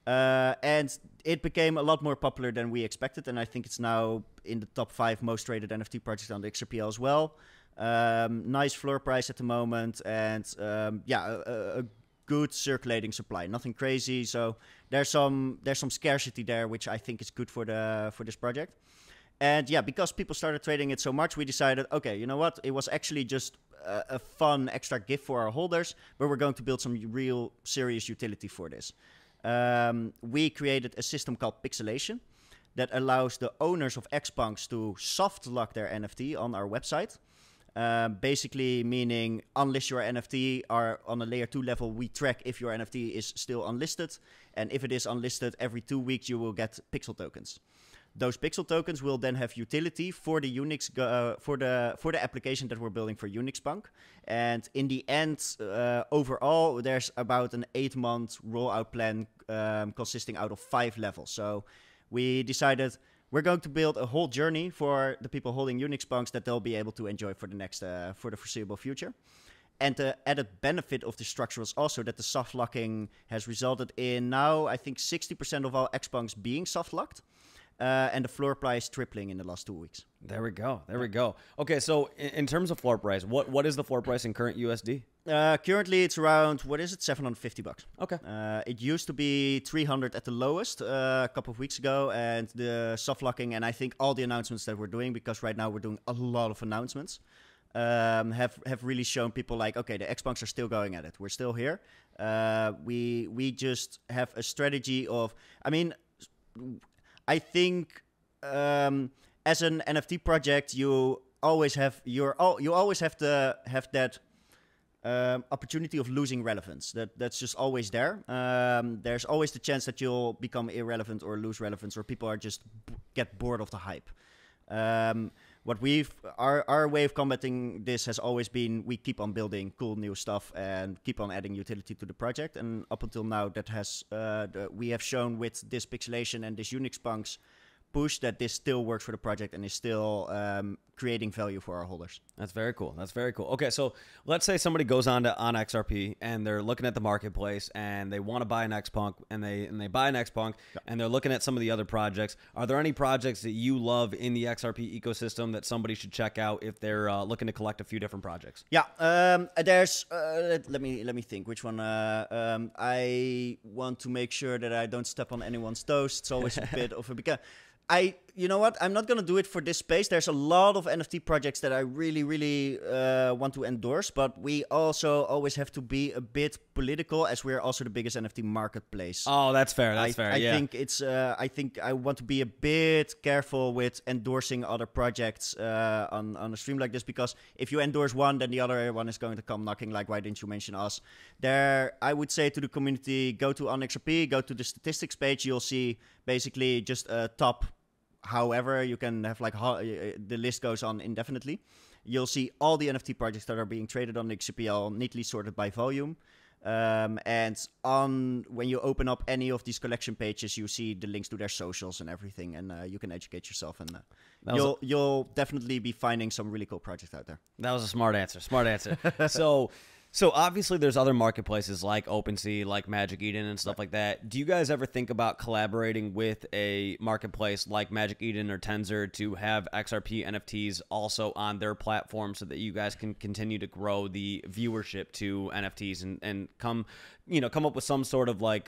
And it became a lot more popular than we expected. And I think it's now in the top 5 most traded NFT projects on the XRPL as well. Nice floor price at the moment. And a good circulating supply, nothing crazy. So there's some scarcity there, which I think is good for this project. And yeah, because people started trading it so much, we decided, okay, you know what? It was actually just a fun extra gift for our holders, but we're going to build some real serious utility for this. We created a system called pixelation that allows the owners of XPunks to soft lock their NFT on our website. Basically meaning unlist your NFT, or on a layer 2 level, we track if your NFT is still unlisted. And if it is unlisted, every 2 weeks you will get pixel tokens. Those pixel tokens will then have utility for the for the application that we're building for XPunk. And in the end, overall, there's about an 8-month rollout plan consisting out of 5 levels. So we decided we're going to build a whole journey for the people holding XPunks that they'll be able to enjoy for the foreseeable future. And the added benefit of the structure was also that the soft locking has resulted in now, I think, 60% of all XPunks being soft locked. And the floor price tripling in the last 2 weeks. There we go. There we go. Okay, so in terms of floor price, what is the floor price in current USD? Currently, it's around, $750. Okay. It used to be 300 at the lowest a couple of weeks ago, and the soft locking, and I think all the announcements that we're doing, because right now we're doing a lot of announcements, have really shown people like, okay, the XPunks are still going at it. We're still here. We just have a strategy of, I think as an NFT project, you always have to have that opportunity of losing relevance. That's just always there. There's always the chance that you'll become irrelevant or lose relevance, or people are just get bored of the hype. Our way of combating this has always been we keep on building cool new stuff and keep on adding utility to the project. And up until now, that has we have shown with this pixelation and this XPunks push that this still works for the project and is still creating value for our holders. That's very cool. That's very cool. Okay, so let's say somebody goes on XRP and they're looking at the marketplace and they want to buy an XPunk and they buy an XPunk and they're looking at some of the other projects. Are there any projects that you love in the XRP ecosystem that somebody should check out if they're looking to collect a few different projects? Yeah, there's let me think which one. I want to make sure that I don't step on anyone's toes. It's always a bit of a because. You know what? I'm not going to do it for this space. There's a lot of NFT projects that I really want to endorse, but we also always have to be a bit political, as we're also the biggest NFT marketplace. Oh, that's fair. That's fair. I think it's. I think I want to be a bit careful with endorsing other projects on a stream like this, because if you endorse one, then the other one is going to come knocking. Like, why didn't you mention us? There, I would say to the community, go to OnXRP, go to the statistics page. You'll see basically just a top. However, you can have like the list goes on indefinitely. You'll see all the NFT projects that are being traded on the XPL neatly sorted by volume. And when you open up any of these collection pages, you see the links to their socials and everything, and you can educate yourself. And you'll definitely be finding some really cool projects out there. That was a smart answer. Smart answer. So obviously there's other marketplaces like OpenSea, like Magic Eden and stuff like that. Do you guys ever think about collaborating with a marketplace like Magic Eden or Tensor to have XRP NFTs also on their platform so that you guys can continue to grow the viewership to NFTs and come up with some sort of like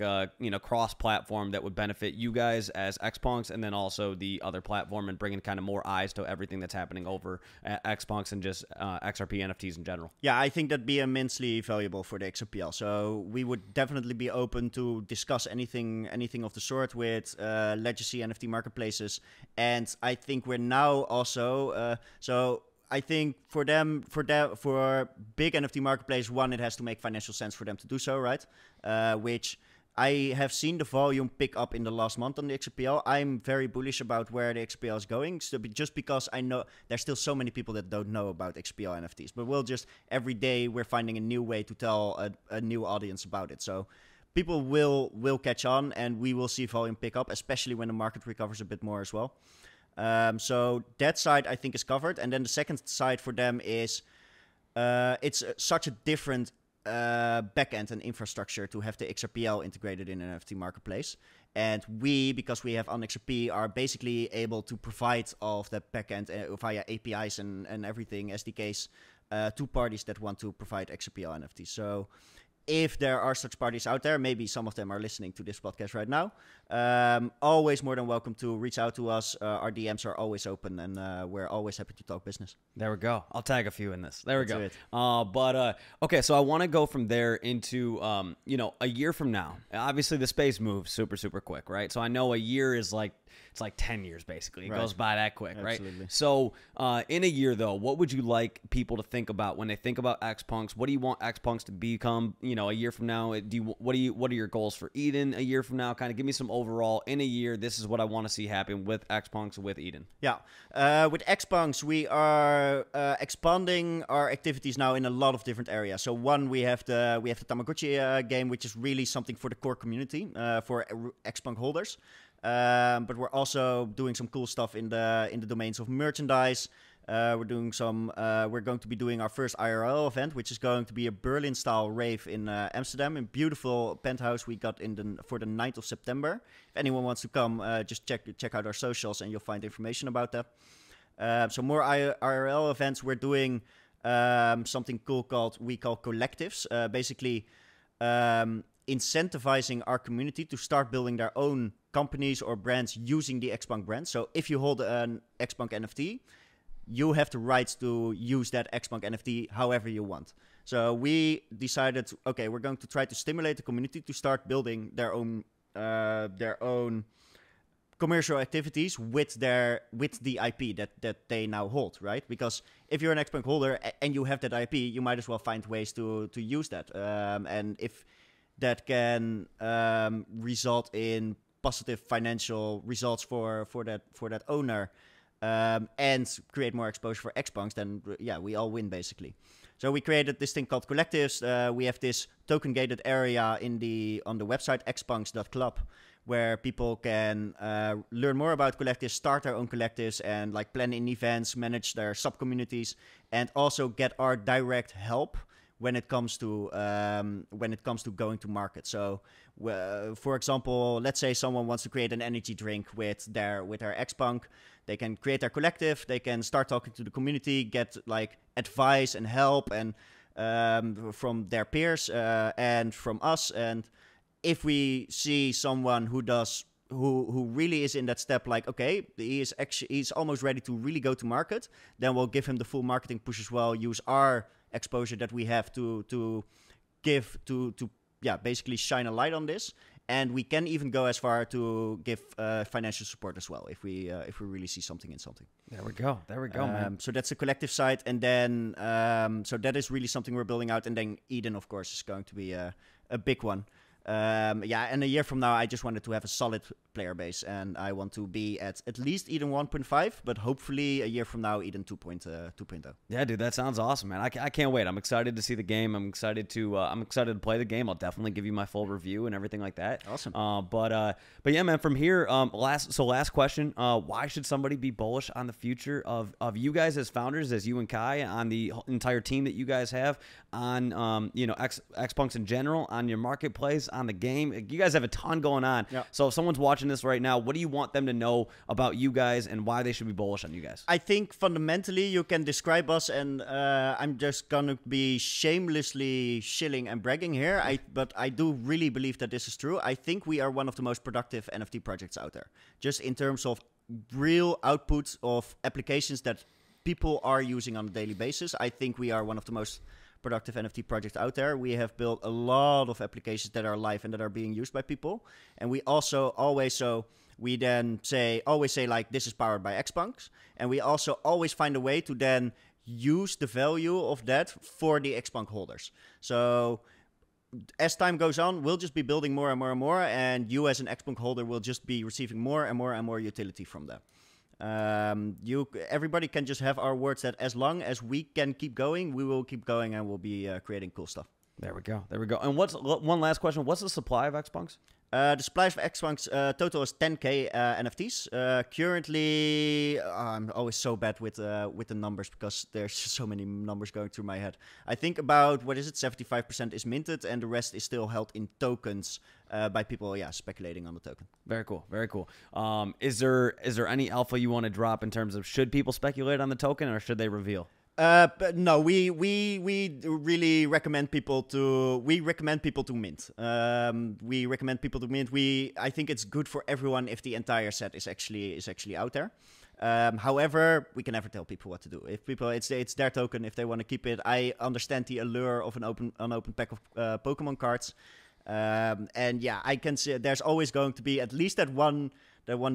cross platform that would benefit you guys as XPunks and then also the other platform, and bringing kind of more eyes to everything that's happening over at XPunks and just XRP NFTs in general? Yeah, I think that'd be immensely valuable for the XRPL. So we would definitely be open to discuss anything of the sort with legacy NFT marketplaces. And I think we're now also I think for big NFT marketplace, one, it has to make financial sense for them to do so, right? Which I have seen the volume pick up in the last month on the XRPL. I'm very bullish about where the XRPL is going, so just because I know there's still so many people that don't know about XRPL NFTs. But every day we're finding a new way to tell a new audience about it. So people will catch on, and we will see volume pick up, especially when the market recovers a bit more as well. So that side I think is covered. And then the second side for them is it's such a different backend and infrastructure to have the XRPL integrated in an NFT marketplace. And we, because we have on XRP, are basically able to provide all of that backend via APIs and everything, SDKs, to parties that want to provide XRPL NFTs. So if there are such parties out there, maybe some of them are listening to this podcast right now, always more than welcome to reach out to us. Our DMs are always open, and we're always happy to talk business. There we go. I'll tag a few in this. There we go. Okay, so I want to go from there into, a year from now. Obviously, the space moves super, super quick, right? So I know a year is like, it's like 10 years, basically. It goes by that quick, Absolutely. Right? So in a year, though, what would you like people to think about when they think about XPunks? What do you want XPunks to become, a year from now? What are your goals for Eden a year from now? Kind of give me some overall, in a year, this is what I want to see happen with XPunks, with Eden. Yeah. With XPunks, we are expanding our activities now in a lot of different areas. So one, we have the Tamagotchi game, which is really something for the core community, for XPunk holders. But we're also doing some cool stuff in the domains of merchandise. We're going to be doing our first IRL event, which is going to be a Berlin-style rave in Amsterdam, in beautiful penthouse we got for the 9th of September. If anyone wants to come, just check out our socials and you'll find information about that. So more IRL events. We're doing something cool we call collectives. Basically, incentivizing our community to start building their own companies or brands using the XPunk brand. So if you hold an XPunk NFT, you have the rights to use that XPunk NFT however you want. So we decided, okay, we're going to try to stimulate the community to start building their own commercial activities with the IP that they now hold, right? Because if you're an XPunk holder and you have that IP, you might as well find ways to use that. And if that can result in positive financial results for that owner, and create more exposure for XPunks, then yeah, we all win basically. So we created this thing called collectives. We have this token gated area on the website xpunks.club, where people can learn more about collectives, start their own collectives, and like plan in events, manage their sub communities, and also get our direct help when it comes to going to market. So, for example, let's say someone wants to create an energy drink with their XPunk. They can create their collective. They can start talking to the community, get like advice and help, and from their peers and from us. And if we see someone who does who really is in that step, like, okay, he's almost ready to really go to market, then we'll give him the full marketing push as well. Use our exposure that we have to basically shine a light on this. And we can even go as far to give financial support as well if we really see something in something. There we go, man. So that's a collective side, and then so that is really something we're building out. And then Eden, of course, is going to be a big one. And a year from now, I just wanted to have a solid player base, and I want to be at least Eden 1.5, but hopefully a year from now, Eden 2.0. Yeah, dude, that sounds awesome, man. I can't wait. I'm excited to see the game. I'm excited to play the game. I'll definitely give you my full review and everything like that. Awesome. But yeah, man. From here, last question. Why should somebody be bullish on the future of you guys as founders, as you and Kai, on the entire team that you guys have, on XPunks in general, on your marketplace, on the game? You guys have a ton going on. Yeah. So if someone's watching this right now, what do you want them to know about you guys and why they should be bullish on you guys? I think fundamentally you can describe us, and I'm just gonna be shamelessly shilling and bragging here. But I do really believe that this is true. I think we are one of the most productive NFT projects out there, just in terms of real output of applications that people are using on a daily basis. I think we are one of the most productive NFT project out there. We have built a lot of applications that are live and that are being used by people. And we also always say like, this is powered by XPunks. And we also always find a way to then use the value of that for the XPunk holders. So as time goes on, we'll just be building more and more and more. And you as an XPunk holder will just be receiving more and more and more utility from that. Everybody can just have our words that as long as we can keep going, we will keep going, and we'll be creating cool stuff. There we go. And one last question? What's the supply of XPunks? The supply of XPunks total is 10k NFTs. Currently, I'm always so bad with the numbers because there's so many numbers going through my head. I think about 75% is minted, and the rest is still held in tokens by people, speculating on the token. Very cool. Very cool. Is there any alpha you want to drop in terms of should people speculate on the token or should they reveal? But no, we really recommend people to mint. We recommend people to mint. I think it's good for everyone if the entire set is actually out there. However, we can never tell people what to do. If people, it's their token. If they want to keep it, I understand the allure of an open pack of Pokemon cards. And yeah, I can see there's always going to be at least that one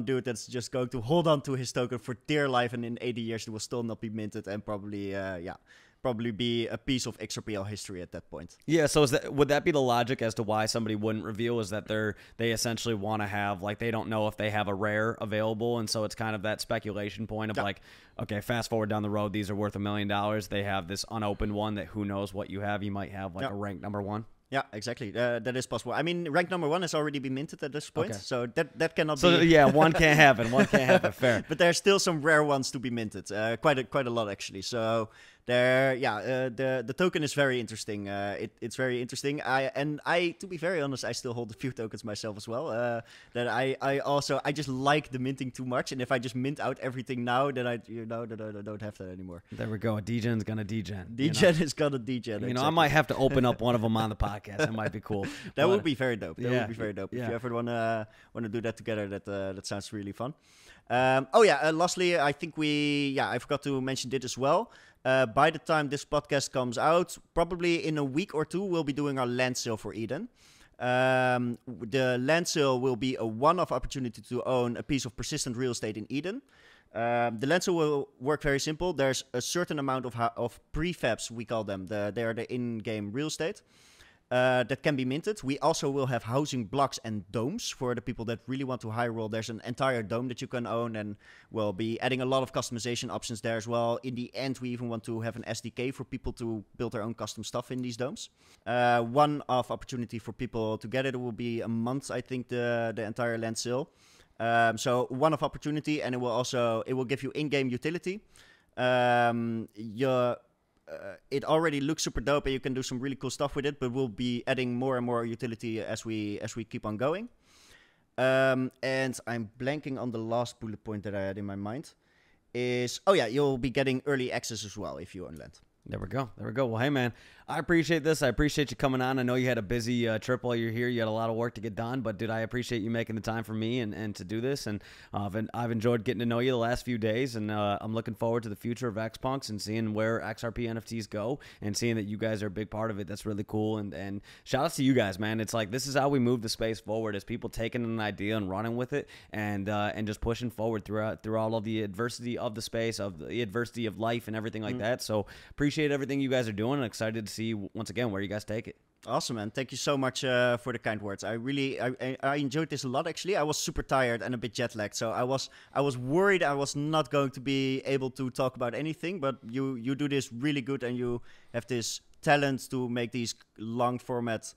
dude that's just going to hold on to his token for dear life, and in 80 years it will still not be minted, and probably be a piece of XRPL history at that point. Yeah, so would that be the logic as to why somebody wouldn't reveal, is that they essentially want to have, like, they don't know if they have a rare available, and so it's kind of that speculation point of like, okay, fast forward down the road, these are worth $1 million. They have this unopened one that who knows what you have. You might have like a rank number 1. Yeah, exactly. That is possible. I mean, rank number 1 has already been minted at this point, so that cannot be. So yeah, one can't happen. One can't happen. Fair. But there's still some rare ones to be minted. Quite a lot actually. So the token is very interesting. It's very interesting. I to be very honest, I still hold a few tokens myself as well. That I just like the minting too much, and if I just mint out everything now, then I don't have that anymore. There we go. Degen's gonna degen. Degen is gonna degen. Exactly. I might have to open up one of them on the podcast. That might be cool. That would be very dope. That would be very dope. Yeah. If you ever wanna do that together, that sounds really fun. Lastly, I think I forgot to mention it as well. By the time this podcast comes out, probably in a week or two, we'll be doing our land sale for Eden. The land sale will be a one-off opportunity to own a piece of persistent real estate in Eden. The land sale will work very simple. There's a certain amount of prefabs, we call them. They are the in-game real estate. That can be minted. We also will have housing blocks and domes for the people that really want to high roll. There's an entire dome that you can own, and we'll be adding a lot of customization options there as well. In the end, we even want to have an SDK for people to build their own custom stuff in these domes. One-off opportunity for people to get it. It will be a month, I think, the entire land sale. So one-off opportunity, and it will give you in-game utility. It already looks super dope, and you can do some really cool stuff with it, but we'll be adding more and more utility as we keep on going. And I'm blanking on the last bullet point that I had in my mind. You'll be getting early access as well if you own land. There we go. Well, hey, man, I appreciate this. I appreciate you coming on. I know you had a busy trip while you're here. You had a lot of work to get done, but dude, I appreciate you making the time for me and to do this. And I've enjoyed getting to know you the last few days, and I'm looking forward to the future of XPunks and seeing where XRP NFTs go and seeing that you guys are a big part of it. That's really cool. And shout outs to you guys, man. It's like, this is how we move the space forward, is people taking an idea and running with it and just pushing forward through all of the adversity of the space, of the adversity of life and everything like that. So appreciate everything you guys are doing, and excited to see once again where you guys take it. Awesome, man. Thank you so much for the kind words. I enjoyed this a lot, actually. I was super tired and a bit jet lagged, so I was worried I was not going to be able to talk about anything, but you do this really good, and you have this talent to make these long format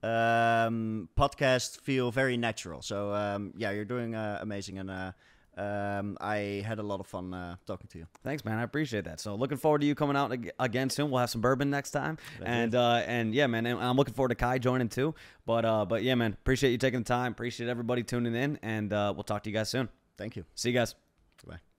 podcasts feel very natural. So yeah, you're doing amazing, and I had a lot of fun talking to you. Thanks, man. I appreciate that. So looking forward to you coming out again soon. We'll have some bourbon next time. And yeah, man, and I'm looking forward to Kai joining too. But yeah, man, appreciate you taking the time. Appreciate everybody tuning in, and we'll talk to you guys soon. Thank you. See you guys. Bye.